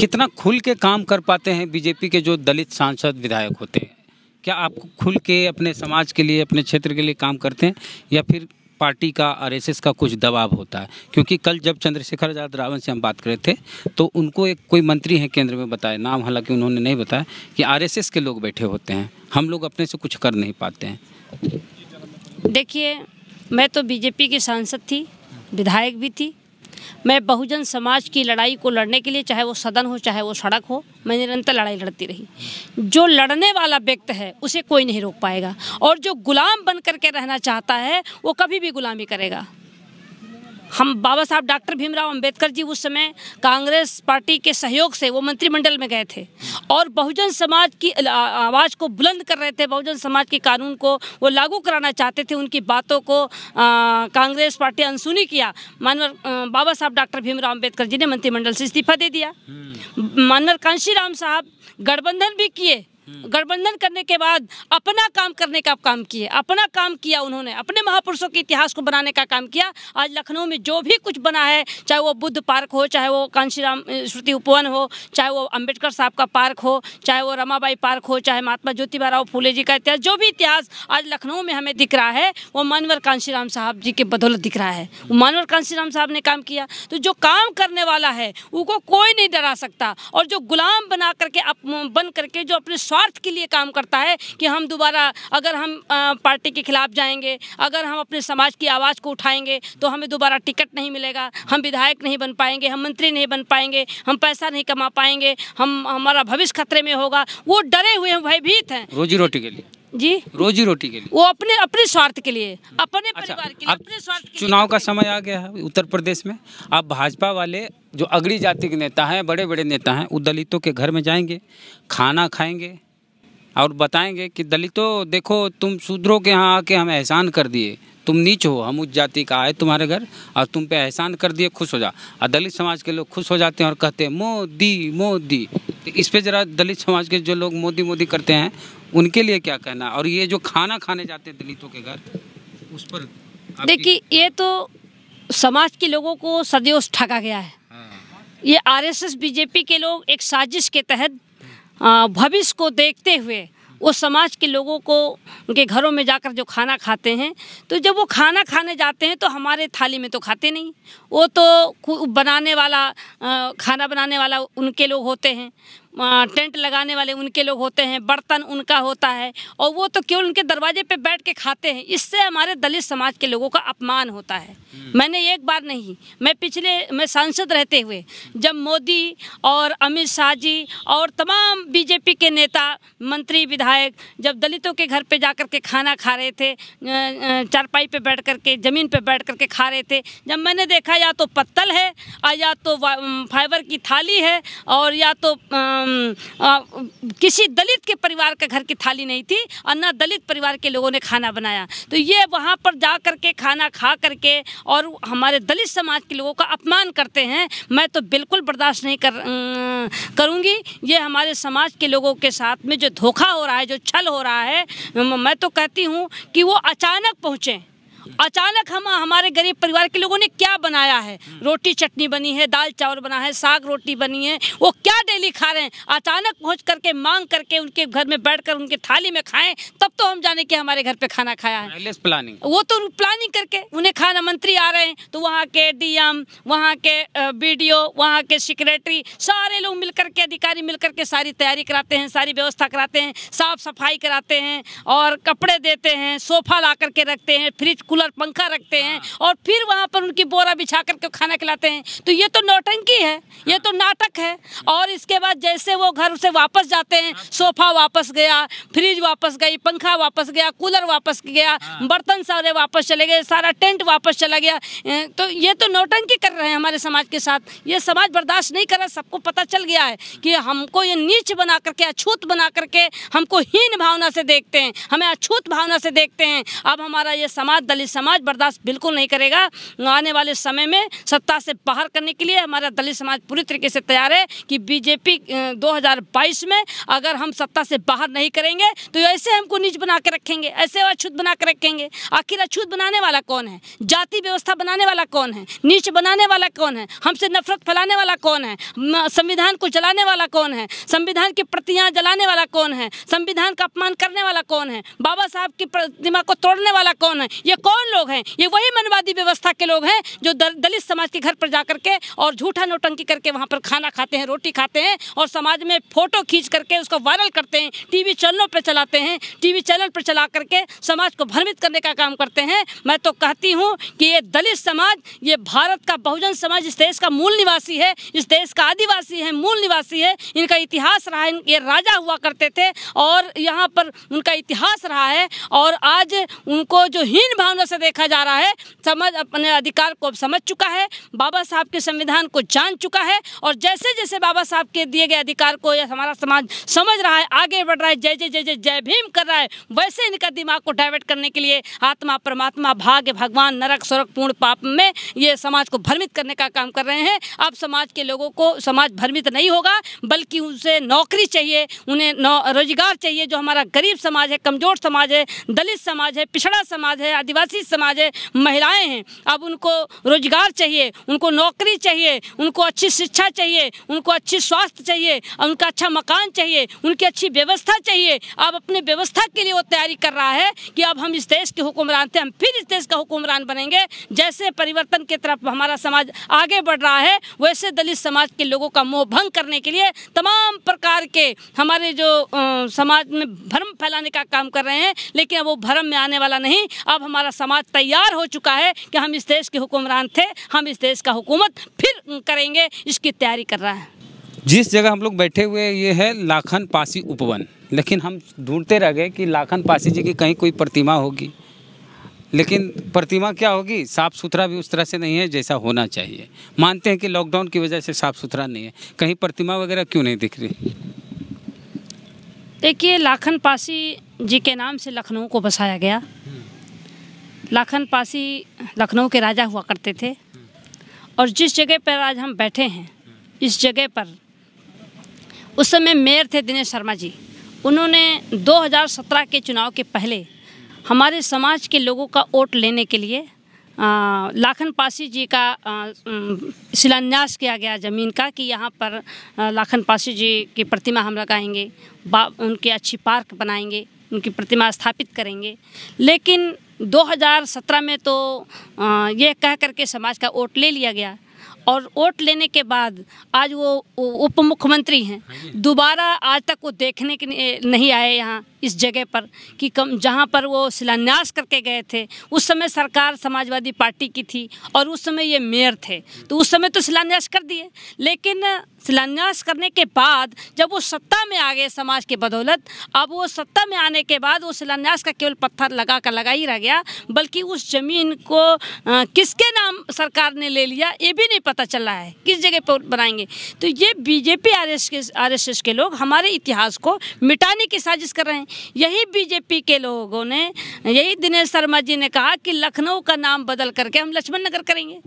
कितना खुल के काम कर पाते हैं बीजेपी के जो दलित सांसद विधायक होते हैं? क्या आप खुल के अपने समाज के लिए, अपने क्षेत्र के लिए काम करते हैं या फिर पार्टी का, आरएसएस का कुछ दबाव होता है? क्योंकि कल जब चंद्रशेखर आजाद रावण से हम बात कर रहे थे तो उनको एक कोई मंत्री हैं केंद्र में बताया, नाम हालांकि उन्होंने नहीं बताया, कि आरएसएस के लोग बैठे होते हैं, हम लोग अपने से कुछ कर नहीं पाते हैं। देखिए, मैं तो बीजेपी की सांसद थी, विधायक भी थी। मैं बहुजन समाज की लड़ाई को लड़ने के लिए, चाहे वो सदन हो चाहे वो सड़क हो, मैं निरंतर लड़ाई लड़ती रही। जो लड़ने वाला व्यक्ति है उसे कोई नहीं रोक पाएगा, और जो गुलाम बन करके रहना चाहता है वो कभी भी गुलामी करेगा। हम बाबा साहब डॉक्टर भीमराव अंबेडकर जी उस समय कांग्रेस पार्टी के सहयोग से वो मंत्रिमंडल में गए थे और बहुजन समाज की आवाज़ को बुलंद कर रहे थे, बहुजन समाज के कानून को वो लागू कराना चाहते थे। उनकी बातों को कांग्रेस पार्टी अनसुनी किया। माननीय बाबा साहब डॉक्टर भीमराव अंबेडकर जी ने मंत्रिमंडल से इस्तीफा दे दिया। माननीय कांशीराम साहब गठबंधन भी किए, गठबंधन करने के बाद अपना काम करने का काम किए, अपना काम किया, उन्होंने अपने महापुरुषों के इतिहास को बनाने का काम किया। आज लखनऊ में जो भी कुछ बना है, चाहे वो बुद्ध पार्क हो, चाहे वो कांशीराम स्मृति उपवन हो, चाहे वो अंबेडकर साहब का पार्क हो, चाहे वो रमाबाई पार्क हो, चाहे महात्मा ज्योतिबा राव फूले जी का इतिहास, जो भी इतिहास आज लखनऊ में हमें दिख रहा है वो मानवर कांशीराम साहब जी के बदौलत दिख रहा है। मानवर कांशीराम साहब ने काम किया। तो जो काम करने वाला है उनको कोई नहीं डरा सकता, और जो गुलाम बन करके जो अपने स्वार्थ के लिए काम करता है कि हम दोबारा अगर हम पार्टी के खिलाफ जाएंगे, अगर हम अपने समाज की आवाज़ को उठाएंगे तो हमें दोबारा टिकट नहीं मिलेगा, हम विधायक नहीं बन पाएंगे, हम मंत्री नहीं बन पाएंगे, हम पैसा नहीं कमा पाएंगे, हमारा भविष्य खतरे में होगा, वो डरे हुए हैं, भयभीत हैं रोजी रोटी के लिए। जी, रोजी रोटी के लिए, वो अपने स्वार्थ के लिए, अपने परिवार के लिए, अपने स्वार्थ के लिए। चुनाव का समय आ गया है उत्तर प्रदेश में। आप भाजपा वाले जो अगड़ी जाति के नेता हैं, बड़े बड़े नेता हैं, वो दलितों के घर में जाएंगे, खाना खाएंगे और बताएंगे कि दलितों देखो, तुम शूद्रों के यहाँ आके हमें एहसान कर दिए, तुम नीच हो, हम उच्च जाति का आए तुम्हारे घर और तुम पे एहसान कर दिए, खुश हो जा। और दलित समाज के लोग खुश हो जाते हैं और कहते हैं मोदी मोदी। तो इस पे ज़रा दलित समाज के जो लोग मोदी मोदी करते हैं उनके लिए क्या कहना? और ये जो खाना खाने जाते हैं दलितों के घर, उस पर देखिए, ये तो समाज के लोगों को सदैव ठगा गया है। ये आरएसएस बीजेपी के लोग एक साजिश के तहत भविष्य को देखते हुए वो समाज के लोगों को उनके घरों में जाकर जो खाना खाते हैं, तो जब वो खाना खाने जाते हैं तो हमारे थाली में तो खाते नहीं, वो तो बनाने वाला, खाना बनाने वाला उनके लोग होते हैं, टेंट लगाने वाले उनके लोग होते हैं, बर्तन उनका होता है, और वो तो केवल उनके दरवाजे पे बैठ के खाते हैं। इससे हमारे दलित समाज के लोगों का अपमान होता है। मैंने एक बार नहीं, मैं सांसद रहते हुए जब मोदी और अमित शाह जी और तमाम बीजेपी के नेता, मंत्री, विधायक जब दलितों के घर पे जाकर के खाना खा रहे थे, चारपाई पे बैठ करके, ज़मीन पे बैठ करके खा रहे थे, जब मैंने देखा या तो पत्तल है और या तो फाइबर की थाली है और या तो किसी दलित के परिवार के घर की थाली नहीं थी और ना दलित परिवार के लोगों ने खाना बनाया, तो ये वहाँ पर जा करके खाना खा करके और हमारे दलित समाज के लोगों का अपमान करते हैं, मैं तो बिल्कुल बर्दाश्त नहीं करूँगी। ये हमारे समाज के लोगों के साथ में जो धोखा हो रहा है, जो छल हो रहा है, मैं तो कहती हूँ कि वो अचानक पहुँचे। अचानक हमारे गरीब परिवार के लोगों ने क्या बनाया है, रोटी चटनी बनी है, दाल चावल बना है, साग रोटी बनी है, वो क्या डेली खा रहे हैं, अचानक पहुंच करके मांग करके उनके घर में बैठकर उनके थाली में खाएं, तब तो हम जाने कि हमारे घर पे खाना खाया है। प्लानिंग, वो तो प्लानिंग करके उन्हें खाना, मंत्री आ रहे हैं तो वहाँ के डीएम, वहाँ के बीडीओ, वहाँ के सेक्रेटरी, सारे लोग मिलकर के, अधिकारी मिलकर के सारी तैयारी कराते हैं, सारी व्यवस्था कराते हैं, साफ सफाई कराते हैं और कपड़े देते हैं, सोफा ला करके रखते हैं, फ्रिज कूलर पंखा रखते हैं और फिर वहाँ पर उनकी बोरा बिछा करके खाना खिलाते हैं। तो ये तो नौटंकी है, ये तो नाटक है। और इसके बाद जैसे वो घर से वापस जाते हैं, सोफा वापस गया, फ्रिज वापस गई, पंखा वापस गया, कूलर वापस गया, बर्तन सारे वापस चले गए, सारा टेंट वापस चला गया। तो ये तो नौटंकी कर रहे हैं हमारे समाज के साथ। ये समाज बर्दाश्त नहीं कर रहा। सबको पता चल गया है कि हमको ये नीच बना करके, अछूत बना करके हमको हीन भावना से देखते हैं, हमें अछूत भावना से देखते हैं। अब हमारा ये समाज, दलित समाज बर्दाश्त बिल्कुल नहीं करेगा। आने वाले समय में सत्ता से बाहर करने के लिए हमारा दलित समाज पूरी तरीके से तैयार है कि बीजेपी 2022 में अगर हम सत्ता से बाहर नहीं करेंगे तो ऐसे हमको नीच बना के रखेंगे, ऐसे अछूत बना के रखेंगे। आखिर अछूत बनाने वाला कौन है? जाति व्यवस्था बनाने वाला कौन है? नीच बनाने वाला कौन है? हमसे नफरत फैलाने वाला कौन है? संविधान को जलाने वाला कौन है? संविधान की प्रतियां जलाने वाला कौन है? संविधान का अपमान करने वाला कौन है? बाबा साहब की प्रतिमा को तोड़ने वाला कौन है? ये कौन लोग हैं? ये वही मनवादी व्यवस्था के लोग हैं जो दलित समाज के घर पर जा करके और झूठा नौटंकी करके वहाँ पर खाना खाते हैं, रोटी खाते हैं और समाज में फोटो खींच करके उसको वायरल करते हैं, टीवी चैनलों पर चलाते हैं, टीवी चैनल पर चला करके समाज को भ्रमित करने का काम करते हैं। मैं तो कहती हूँ कि ये दलित समाज, ये भारत का बहुजन समाज, इस देश का मूल निवासी है, इस देश का आदिवासी है, मूल निवासी है। इनका इतिहास रहा है, ये राजा हुआ करते थे और यहाँ पर उनका इतिहास रहा है। और आज उनको जो हीन भावना से देखा जा रहा है, समाज अपने अधिकार को समझ चुका है, बाबा साहब के संविधान को जान चुका है और जैसे जैसे बाबा साहब के दिए गए अधिकार को हमारा समाज समझ रहा है, आगे बढ़ रहा है, जय जय जय जय जय भीम कर रहा है, वैसे इनका दिमाग को डाइवर्ट करने के लिए आत्मा, परमात्मा, भाग्य, भगवान, नरक, स्वर्ग, पूर्ण, पाप में ये समाज को भ्रमित करने का काम कर रहे हैं। अब समाज के लोगों को समाज भ्रमित नहीं होगा, बल्कि उनसे नौकरी चाहिए, उन्हें रोजगार चाहिए। जो हमारा गरीब समाज है, कमजोर समाज है, दलित समाज है, पिछड़ा समाज है, आदिवासी समाज है, महिलाएं हैं, अब उनको रोजगार चाहिए, उनको नौकरी चाहिए, उनको अच्छी शिक्षा चाहिए, उनको अच्छी स्वास्थ्य चाहिए, उनका अच्छा मकान चाहिए, उनकी अच्छी व्यवस्था चाहिए। अब अपने व्यवस्था के लिए वो तैयारी कर रहा है कि अब हम इस देश के हुक्मरान थे, हम फिर इस देश का हुक्मरान बनेंगे। जैसे परिवर्तन की तरफ हमारा समाज आगे बढ़ रहा है, वैसे दलित समाज के लोगों का मोह भंग करने के लिए तमाम प्रकार के हमारे जो समाज में भ्रम फैलाने का काम कर रहे हैं। लेकिन अब वो भ्रम में आने वाला नहीं। अब हमारा समाज तैयार हो चुका है कि हम इस देश के हुक्मरान थे, हम इस देश का हुकूमत फिर करेंगे, इसकी तैयारी कर रहा है। जिस जगह हम लोग बैठे हुए ये है लाखन पासी उपवन, लेकिन हम ढूंढते रह गए कि लाखन पासी जी की कहीं कोई प्रतिमा होगी, लेकिन प्रतिमा क्या होगी, साफ़ सुथरा भी उस तरह से नहीं है जैसा होना चाहिए। मानते हैं कि लॉकडाउन की वजह से साफ़ सुथरा नहीं है, कहीं प्रतिमा वगैरह क्यों नहीं दिख रही? देखिए, लाखन पासी जी के नाम से लखनऊ को बसाया गया। लाखन पासी लखनऊ के राजा हुआ करते थे और जिस जगह पर आज हम बैठे हैं, इस जगह पर उस समय मेयर थे दिनेश शर्मा जी। उन्होंने 2017 के चुनाव के पहले हमारे समाज के लोगों का वोट लेने के लिए लाखन पासी जी का शिलान्यास किया गया ज़मीन का कि यहाँ पर लाखन पासी जी की प्रतिमा हम लगाएंगे, उनकी अच्छी पार्क बनाएंगे, उनकी प्रतिमा स्थापित करेंगे। लेकिन 2017 में तो ये कह करके समाज का वोट ले लिया गया और वोट लेने के बाद आज वो उप मुख्यमंत्री हैं। दोबारा आज तक वो देखने के नहीं आए यहाँ इस जगह पर कि जहाँ पर वो शिलान्यास करके गए थे। उस समय सरकार समाजवादी पार्टी की थी और उस समय ये मेयर थे, तो उस समय तो शिलान्यास कर दिए। लेकिन शिलान्यास करने के बाद जब वो सत्ता में आ गए समाज के बदौलत, अब वो सत्ता में आने के बाद वो शिलान्यास का केवल पत्थर लगा ही रह गया, बल्कि उस ज़मीन को किसके नाम सरकार ने ले लिया ये भी नहीं पता चल रहा है, किस जगह पर बनाएंगे। तो ये बीजेपी आरएसएस के लोग हमारे इतिहास को मिटाने की साजिश कर रहे हैं। यही बीजेपी के लोगों ने, यही दिनेश शर्मा जी ने कहा कि लखनऊ का नाम बदल करके हम लक्ष्मण नगर करेंगे।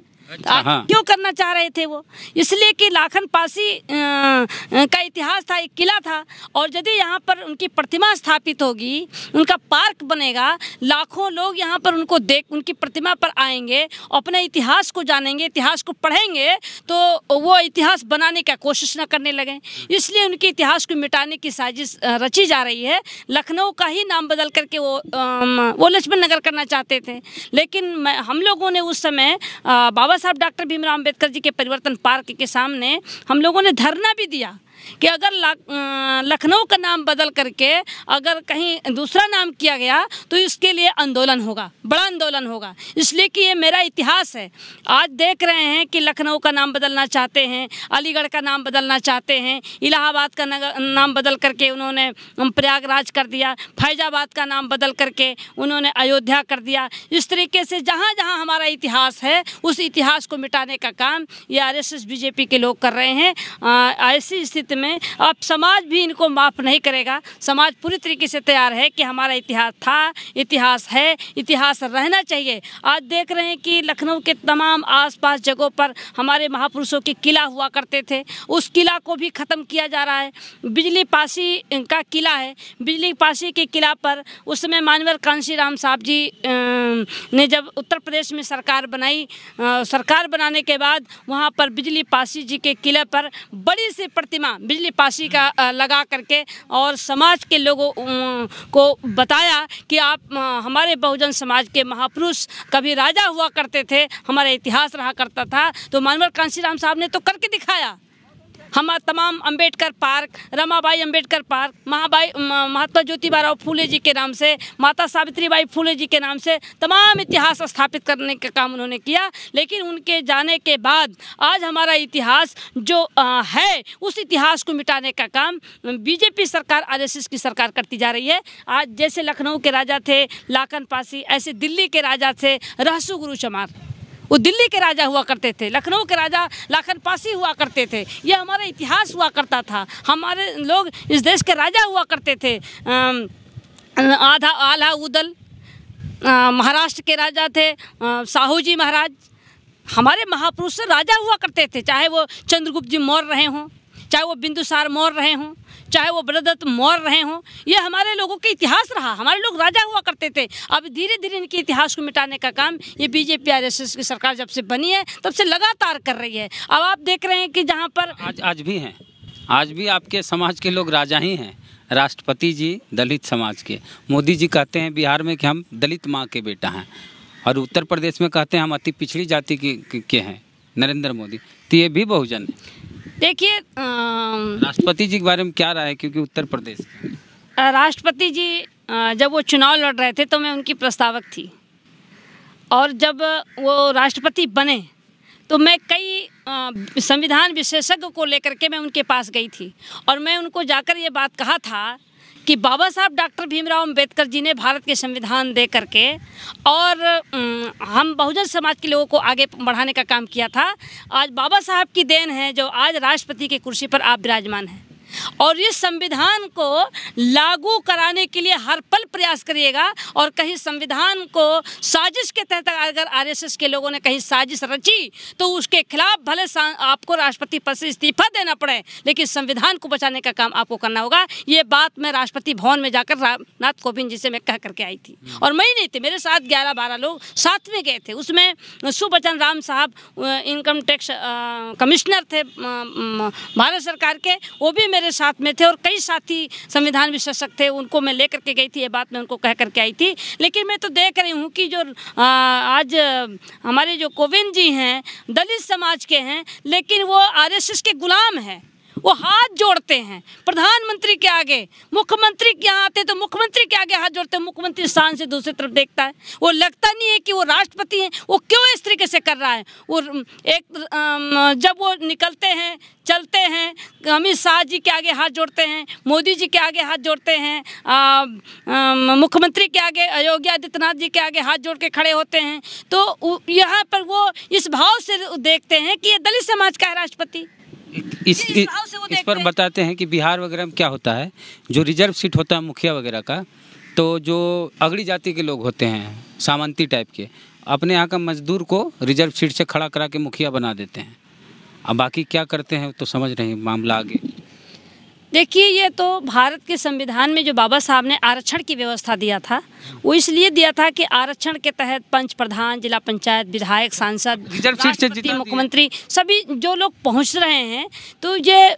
हाँ। क्यों करना चाह रहे थे वो? इसलिए कि लाखन पासी का इतिहास था, एक किला था, और यदि यहाँ पर उनकी प्रतिमा स्थापित होगी, उनका पार्क बनेगा, लाखों लोग यहाँ पर उनको उनकी प्रतिमा पर आएंगे, अपने इतिहास को जानेंगे, इतिहास को पढ़ेंगे, तो वो इतिहास बनाने का कोशिश न करने लगें। इसलिए उनके इतिहास को मिटाने की साजिश रची जा रही है। लखनऊ का ही नाम बदल करके वो लक्ष्मण नगर करना चाहते थे। लेकिन हम लोगों ने उस समय बाबा साहब डॉक्टर भीमराव अम्बेडकर जी के परिवर्तन पार्क के सामने हम लोगों ने धरना भी दिया कि अगर लखनऊ का नाम बदल करके अगर कहीं दूसरा नाम किया गया तो इसके लिए आंदोलन होगा, बड़ा आंदोलन होगा, इसलिए कि ये मेरा इतिहास है। आज देख रहे हैं कि लखनऊ का नाम बदलना चाहते हैं, अलीगढ़ का नाम बदलना चाहते हैं, इलाहाबाद का नाम बदल करके उन्होंने प्रयागराज कर दिया, फैजाबाद का नाम बदल करके उन्होंने अयोध्या कर दिया। इस तरीके से जहाँ जहाँ हमारा इतिहास है उस इतिहास को मिटाने का काम ये आरएसएस बीजेपी के लोग कर रहे हैं। ऐसी स्थिति में अब समाज भी इनको माफ़ नहीं करेगा। समाज पूरी तरीके से तैयार है कि हमारा इतिहास था, इतिहास है, इतिहास रहना चाहिए। आज देख रहे हैं कि लखनऊ के तमाम आसपास जगहों पर हमारे महापुरुषों के किला हुआ करते थे, उस किला को भी ख़त्म किया जा रहा है। बिजली पासी का किला है, बिजली पासी के किला पर उस समय मानवर कांशीराम साहब जी ने जब उत्तर प्रदेश में सरकार बनाई, सरकार बनाने के बाद वहाँ पर बिजली पासी जी के किले पर बड़ी सी प्रतिमा बिजली पासी का लगा करके और समाज के लोगों को बताया कि आप हमारे बहुजन समाज के महापुरुष कभी राजा हुआ करते थे, हमारा इतिहास रहा करता था। तो मानवर कांशीराम साहब ने तो करके दिखाया। हम तमाम अंबेडकर पार्क, रमाबाई अंबेडकर पार्क, महात्मा ज्योतिबा फूले जी के नाम से, माता सावित्रीबाई फूले जी के नाम से तमाम इतिहास स्थापित करने का काम उन्होंने किया। लेकिन उनके जाने के बाद आज हमारा इतिहास जो है उस इतिहास को मिटाने का काम बीजेपी सरकार, आरएसएस की सरकार करती जा रही है। आज जैसे लखनऊ के राजा थे लाखन पासी, ऐसे दिल्ली के राजा थे रहसु गुरु चमार, वो दिल्ली के राजा हुआ करते थे, लखनऊ के राजा लाखन पासी हुआ करते थे। ये हमारा इतिहास हुआ करता था। हमारे लोग इस देश के राजा हुआ करते थे। आल्हा उदल महाराष्ट्र के राजा थे, साहू जी महाराज हमारे महापुरुष राजा हुआ करते थे। चाहे वो चंद्रगुप्त जी मौर्य रहे हों, चाहे वो बिंदुसार मौर्य रहे हों, चाहे वो बृहदत्त मौर्य रहे हों, ये हमारे लोगों के इतिहास रहा। हमारे लोग राजा हुआ करते थे। अब धीरे धीरे इनके इतिहास को मिटाने का काम ये बीजेपी आरएसएस की सरकार जब से बनी है तब से लगातार कर रही है। अब आप देख रहे हैं कि जहाँ पर आज भी हैं, आज भी आपके समाज के लोग राजा ही हैं। राष्ट्रपति जी दलित समाज के, मोदी जी कहते हैं बिहार में कि हम दलित माँ के बेटा हैं, और उत्तर प्रदेश में कहते हैं हम अति पिछड़ी जाति के हैं नरेंद्र मोदी। तो ये भी बहुजन है। देखिए राष्ट्रपति जी के बारे में क्या राय है, क्योंकि उत्तर प्रदेश राष्ट्रपति जी जब वो चुनाव लड़ रहे थे तो मैं उनकी प्रस्तावक थी, और जब वो राष्ट्रपति बने तो मैं कई संविधान विशेषज्ञ को लेकर के मैं उनके पास गई थी, और मैं उनको जाकर ये बात कहा था कि बाबा साहब डॉक्टर भीमराव अंबेडकर जी ने भारत के संविधान दे करके और हम बहुजन समाज के लोगों को आगे बढ़ाने का काम किया था। आज बाबा साहब की देन है जो आज राष्ट्रपति की कुर्सी पर आप विराजमान हैं, और इस संविधान को लागू कराने के लिए हर पल प्रयास करिएगा। और कहीं संविधान को साजिश के तहत अगर आरएसएस के लोगों ने कहीं साजिश रची तो उसके खिलाफ भले आपको राष्ट्रपति पद से इस्तीफा देना पड़े, लेकिन संविधान को बचाने का काम आपको करना होगा। ये बात मैं राष्ट्रपति भवन में जाकर रामनाथ कोविंद जी से मैं कह करके आई थी, और मैं ही नहीं थी, मेरे साथ 11-12 लोग साथ में गए थे। उसमें सुबचन राम साहब इनकम टैक्स कमिश्नर थे भारत सरकार के, वो भी मेरे साथ में थे, और कई साथी संविधान विशेषज्ञ थे, उनको मैं लेकर के गई थी। ये बात मैं उनको कह करके आई थी। लेकिन मैं तो देख रही हूँ कि जो आज हमारे जो कोविंद जी हैं दलित समाज के हैं, लेकिन वो आरएसएस के गुलाम हैं। वो हाथ जोड़ते हैं प्रधानमंत्री के आगे, मुख्यमंत्री के यहाँ आते तो मुख्यमंत्री के आगे हाथ जोड़ते हैं। मुख्यमंत्री स्थान से दूसरी तरफ देखता है, वो लगता नहीं है कि वो राष्ट्रपति हैं। वो क्यों इस तरीके से कर रहा है? वो एक जब वो निकलते हैं, चलते हैं, अमित शाह जी के आगे हाथ जोड़ते हैं, मोदी जी के आगे हाथ जोड़ते हैं, मुख्यमंत्री के आगे योगी आदित्यनाथ जी के आगे हाथ जोड़ के खड़े होते हैं। तो यहाँ पर वो इस भाव से देखते हैं कि ये दलित समाज का है राष्ट्रपति। इस पर बताते हैं कि बिहार वगैरह में क्या होता है, जो रिजर्व सीट होता है मुखिया वगैरह का, तो जो अगड़ी जाति के लोग होते हैं सामंती टाइप के, अपने यहाँ का मजदूर को रिजर्व सीट से खड़ा करा के मुखिया बना देते हैं। अब बाकी क्या करते हैं तो समझ रहे हैं मामला आगे। देखिए, ये तो भारत के संविधान में जो बाबा साहब ने आरक्षण की व्यवस्था दिया था, वो इसलिए दिया था कि आरक्षण के तहत पंच प्रधान, जिला पंचायत, विधायक, सांसद, राष्ट्रपति, मुख्यमंत्री सभी जो लोग पहुंच रहे हैं, तो ये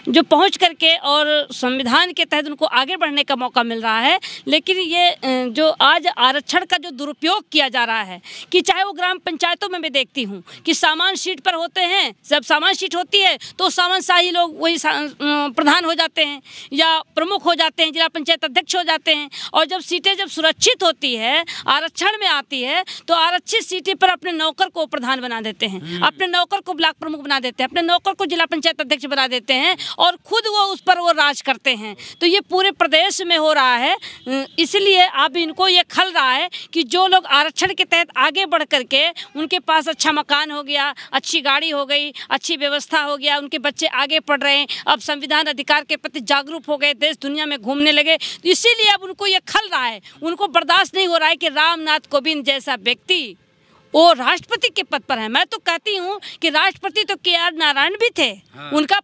जो पहुंच करके और संविधान के तहत उनको आगे बढ़ने का मौका मिल रहा है। लेकिन ये जो आज आरक्षण का जो दुरुपयोग किया जा रहा है, कि चाहे वो ग्राम पंचायतों में मैं देखती हूँ कि सामान्य सीट पर होते हैं, जब सामान्य सीट होती है तो सामान्य शाही लोग वही प्रधान हो जाते हैं या प्रमुख हो जाते हैं, जिला पंचायत अध्यक्ष हो जाते हैं। और जब सीटें जब सुरक्षित होती है, आरक्षण में आती है, तो आरक्षित सीटें पर अपने नौकर को प्रधान बना देते हैं, अपने नौकर को ब्लॉक प्रमुख बना देते हैं, अपने नौकर को जिला पंचायत अध्यक्ष बना देते हैं और खुद वो उस पर वो राज करते हैं। तो ये पूरे प्रदेश में हो रहा है। इसलिए अब इनको ये खल रहा है कि जो लोग आरक्षण के तहत आगे बढ़ करके उनके पास अच्छा मकान हो गया, अच्छी गाड़ी हो गई, अच्छी व्यवस्था हो गया, उनके बच्चे आगे पढ़ रहे हैं, अब संविधान अधिकार के प्रति जागरूक हो गए, देश दुनिया में घूमने लगे, तो इसीलिए अब उनको ये खल रहा है। उनको बर्दाश्त नहीं हो रहा है कि रामनाथ कोविंद जैसा व्यक्ति वो राष्ट्रपति के पद पर है। मैं तो कहती हूँ कि राष्ट्रपति तो के.आर. नारायण भी थे। उनका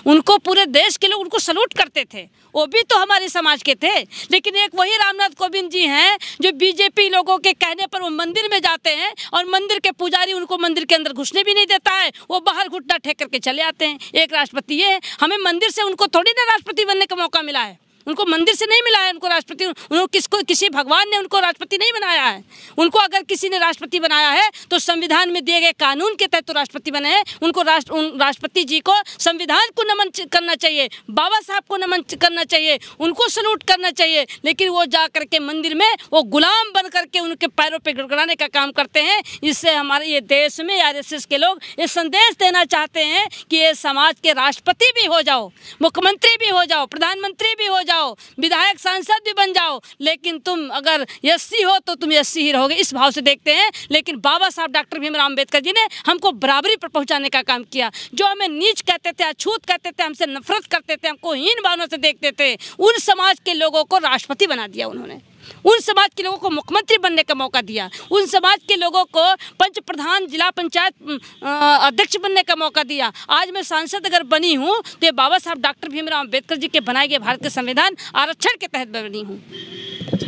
उनको पूरे देश के लोग उनको सलूट करते थे, वो भी तो हमारे समाज के थे। लेकिन एक वही रामनाथ कोविंद जी हैं जो बीजेपी लोगों के कहने पर वो मंदिर में जाते हैं और मंदिर के पुजारी उनको मंदिर के अंदर घुसने भी नहीं देता है, वो बाहर घुटना टेक करके चले आते हैं। एक राष्ट्रपति ये है। हमें मंदिर से उनको थोड़ी ना राष्ट्रपति बनने का मौका मिला है, उनको मंदिर से नहीं मिला है उनको राष्ट्रपति। उनको किसी भगवान ने उनको राष्ट्रपति नहीं बनाया है। उनको अगर किसी ने राष्ट्रपति बनाया है तो संविधान में दिए गए कानून के तहत तो राष्ट्रपति बने हैं। उनको राष्ट्रपति जी को संविधान को नमन करना चाहिए, बाबा साहब को नमन करना चाहिए, उनको सलूट करना चाहिए। लेकिन वो जा करके मंदिर में वो गुलाम बन करके उनके पैरों पे गड़गड़ाने का काम करते हैं। इससे हमारे ये देश में आरएसएस के लोग ये संदेश देना चाहते हैं कि ये समाज के राष्ट्रपति भी हो जाओ, मुख्यमंत्री भी हो जाओ, प्रधानमंत्री भी हो जाओ, विधायक सांसद भी बन जाओ, लेकिन तुम अगर एससी हो तो तुम एससी ही रहोगे, इस भाव से देखते हैं। लेकिन बाबा साहब डॉक्टर भीमराव अंबेडकर जी ने हमको बराबरी पर पहुंचाने का काम किया। जो हमें नीच कहते थे, अछूत कहते थे, हमसे नफरत करते थे, हमको हीन भावना से देखते थे, उन समाज के लोगों को राष्ट्रपति बना दिया उन्होंने। उन समाज के लोगों को मुख्यमंत्री बनने का मौका दिया, उन समाज के लोगों को पंच प्रधान, जिला पंचायत अध्यक्ष बनने का मौका दिया। आज मैं सांसद अगर बनी हूँ तो ये बाबा साहब डॉक्टर भीमराव अंबेडकर जी के बनाए गए भारत के संविधान आरक्षण के तहत बनी हूँ।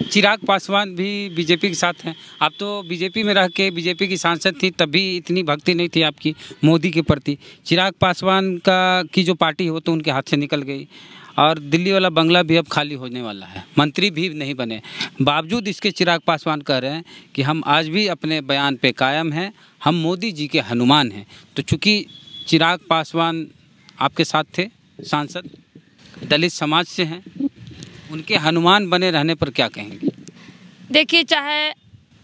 चिराग पासवान भी बीजेपी के साथ हैं। आप तो बीजेपी में रह के बीजेपी की सांसद थी, तब भी इतनी भक्ति नहीं थी आपकी मोदी के प्रति। चिराग पासवान की जो पार्टी हो तो उनके हाथ से निकल गई और दिल्ली वाला बंगला भी अब खाली होने वाला है, मंत्री भी नहीं बने। बावजूद इसके चिराग पासवान कह रहे हैं कि हम आज भी अपने बयान पे कायम हैं, हम मोदी जी के हनुमान हैं। तो चूँकि चिराग पासवान आपके साथ थे सांसद, दलित समाज से हैं, उनके हनुमान बने रहने पर क्या कहेंगे? देखिए, चाहे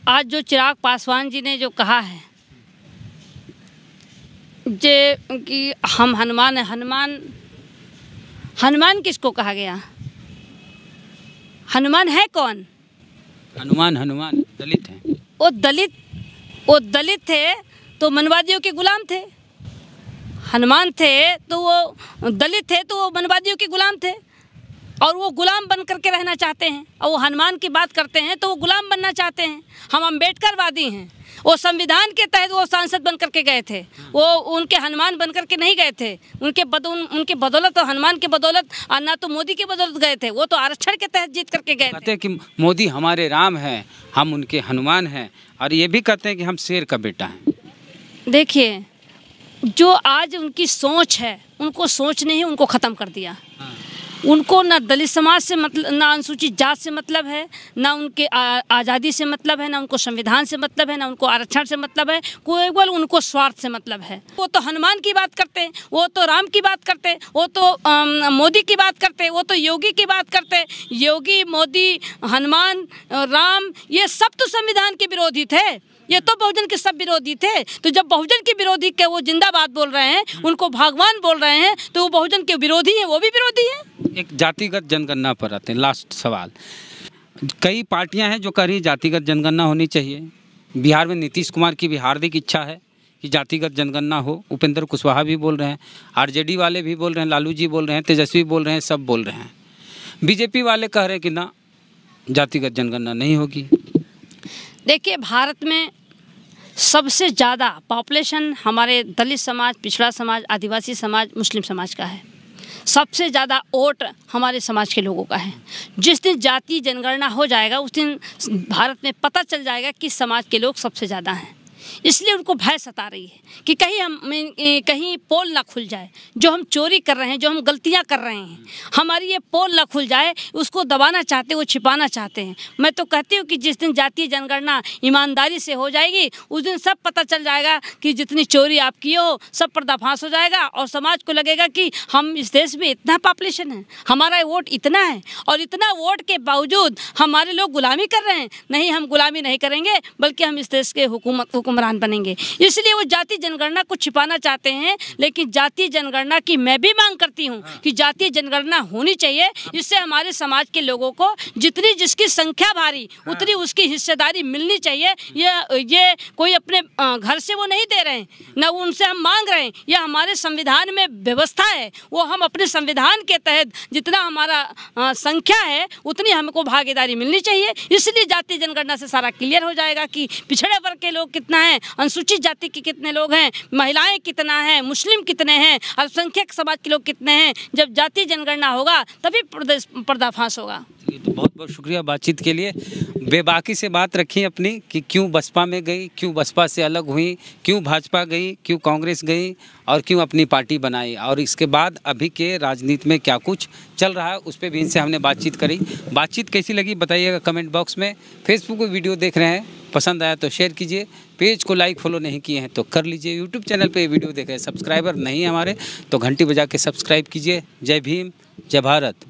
आज जो चिराग पासवान जी ने जो कहा है कि हम हनुमान हैं, हनुमान किसको कहा गया? हनुमान है कौन? हनुमान दलित हैं। वो दलित थे तो मनवादियों के गुलाम थे। हनुमान थे तो वो दलित थे तो वो मनवादियों के गुलाम थे और वो गुलाम बन करके रहना चाहते हैं। और वो हनुमान की बात करते हैं तो वो गुलाम बनना चाहते हैं। हम अम्बेडकरवादी हैं। वो संविधान के तहत वो सांसद बन करके गए थे, वो उनके हनुमान बन करके नहीं गए थे। उनके बदौलत और हनुमान के बदौलत, ना तो मोदी के बदौलत गए थे, वो तो आरक्षण के तहत जीत करके गए थे। कहते हैं कि मोदी हमारे राम हैं, हम उनके हनुमान हैं, और ये भी कहते हैं कि हम शेर का बेटा हैं। देखिए, जो आज उनकी सोच है, उनको सोच नहीं, उनको ख़त्म कर दिया। उनको ना दलित समाज से मतलब, ना अनुसूचित जात से मतलब है, ना उनके आज़ादी से मतलब है, ना उनको संविधान से मतलब है, ना उनको आरक्षण से मतलब है, केवल उनको स्वार्थ से मतलब है। वो तो हनुमान की बात करते हैं, वो तो राम की बात करते हैं, वो तो मोदी की बात करते हैं, वो तो योगी की बात करते हैं। योगी, मोदी, हनुमान, राम, ये सब तो संविधान के विरोधी थे, ये तो बहुजन के सब विरोधी थे। तो जब बहुजन के विरोधी के वो जिंदाबाद बोल रहे हैं, उनको भगवान बोल रहे हैं, तो वो बहुजन के विरोधी हैं, वो भी विरोधी हैं। एक जातिगत जनगणना पर आते हैं, लास्ट सवाल। कई पार्टियां हैं जो कह रही जातिगत जनगणना होनी चाहिए। बिहार में नीतीश कुमार की भी हार्दिक इच्छा है कि जातिगत जनगणना हो। उपेंद्र कुशवाहा भी बोल रहे हैं, आरजेडी वाले भी बोल रहे हैं, लालू जी बोल रहे हैं, तेजस्वी बोल रहे हैं, सब बोल रहे हैं। बीजेपी वाले कह रहे हैं कि ना, जातिगत जनगणना नहीं होगी। देखिए, भारत में सबसे ज़्यादा पॉपुलेशन हमारे दलित समाज, पिछड़ा समाज, आदिवासी समाज, मुस्लिम समाज का है। सबसे ज़्यादा वोट हमारे समाज के लोगों का है। जिस दिन जातीय जनगणना हो जाएगा उस दिन भारत में पता चल जाएगा कि समाज के लोग सबसे ज़्यादा हैं। इसलिए उनको भय सता रही है कि कहीं पोल ना खुल जाए। जो हम चोरी कर रहे हैं, जो हम गलतियां कर रहे हैं, हमारी ये पोल ना खुल जाए, उसको दबाना चाहते, वो छिपाना चाहते हैं। मैं तो कहती हूँ कि जिस दिन जातीय जनगणना ईमानदारी से हो जाएगी उस दिन सब पता चल जाएगा कि जितनी चोरी आप किए हो सब पर्दाफाश हो जाएगा और समाज को लगेगा कि हम इस देश में इतना पॉपुलेशन है, हमारा वोट इतना है और इतना वोट के बावजूद हमारे लोग गुलामी कर रहे हैं। नहीं, हम गुलामी नहीं करेंगे बल्कि हम इस देश के हुक्मरान बनेंगे। इसलिए वो जातीय जनगणना को छिपाना चाहते हैं। लेकिन जातीय जनगणना की मैं भी मांग करती हूँ कि जातीय जनगणना होनी चाहिए। इससे हमारे समाज के लोगों को जितनी जिसकी संख्या भारी उतनी उसकी हिस्सेदारी मिलनी चाहिए। ये कोई अपने घर से वो नहीं दे रहे हैं, न उनसे हम मांग रहे हैं। यह हमारे संविधान में व्यवस्था है, वो हम अपने संविधान के तहत जितना हमारा संख्या है उतनी हमको भागीदारी मिलनी चाहिए। इसलिए जातीय जनगणना से सारा क्लियर हो जाएगा कि पिछड़े वर्ग के लोग कितना है, अनुसूचित जाति के कितने लोग हैं, महिलाएं कितना हैं, मुस्लिम कितने हैं, अल्पसंख्यक समाज के लोग कितने हैं। जब जातीय जनगणना होगा तभी पर्दाफाश होगा। तो बहुत बहुत शुक्रिया बातचीत के लिए। बेबाकी से बात रखी अपनी कि क्यों बसपा में गई, क्यों बसपा से अलग हुई, क्यों भाजपा गई, क्यों कांग्रेस गई और क्यों अपनी पार्टी बनाई, और इसके बाद अभी के राजनीति में क्या कुछ चल रहा है उस पर भी इनसे हमने बातचीत करी। बातचीत कैसी लगी बताइएगा कमेंट बॉक्स में। फेसबुक पर वीडियो देख रहे हैं, पसंद आया तो शेयर कीजिए। पेज को लाइक फॉलो नहीं किए हैं तो कर लीजिए। यूट्यूब चैनल पे वीडियो देख रहे हैं, सब्सक्राइबर नहीं है हमारे तो घंटी बजा के सब्सक्राइब कीजिए। जय भीम, जय भारत।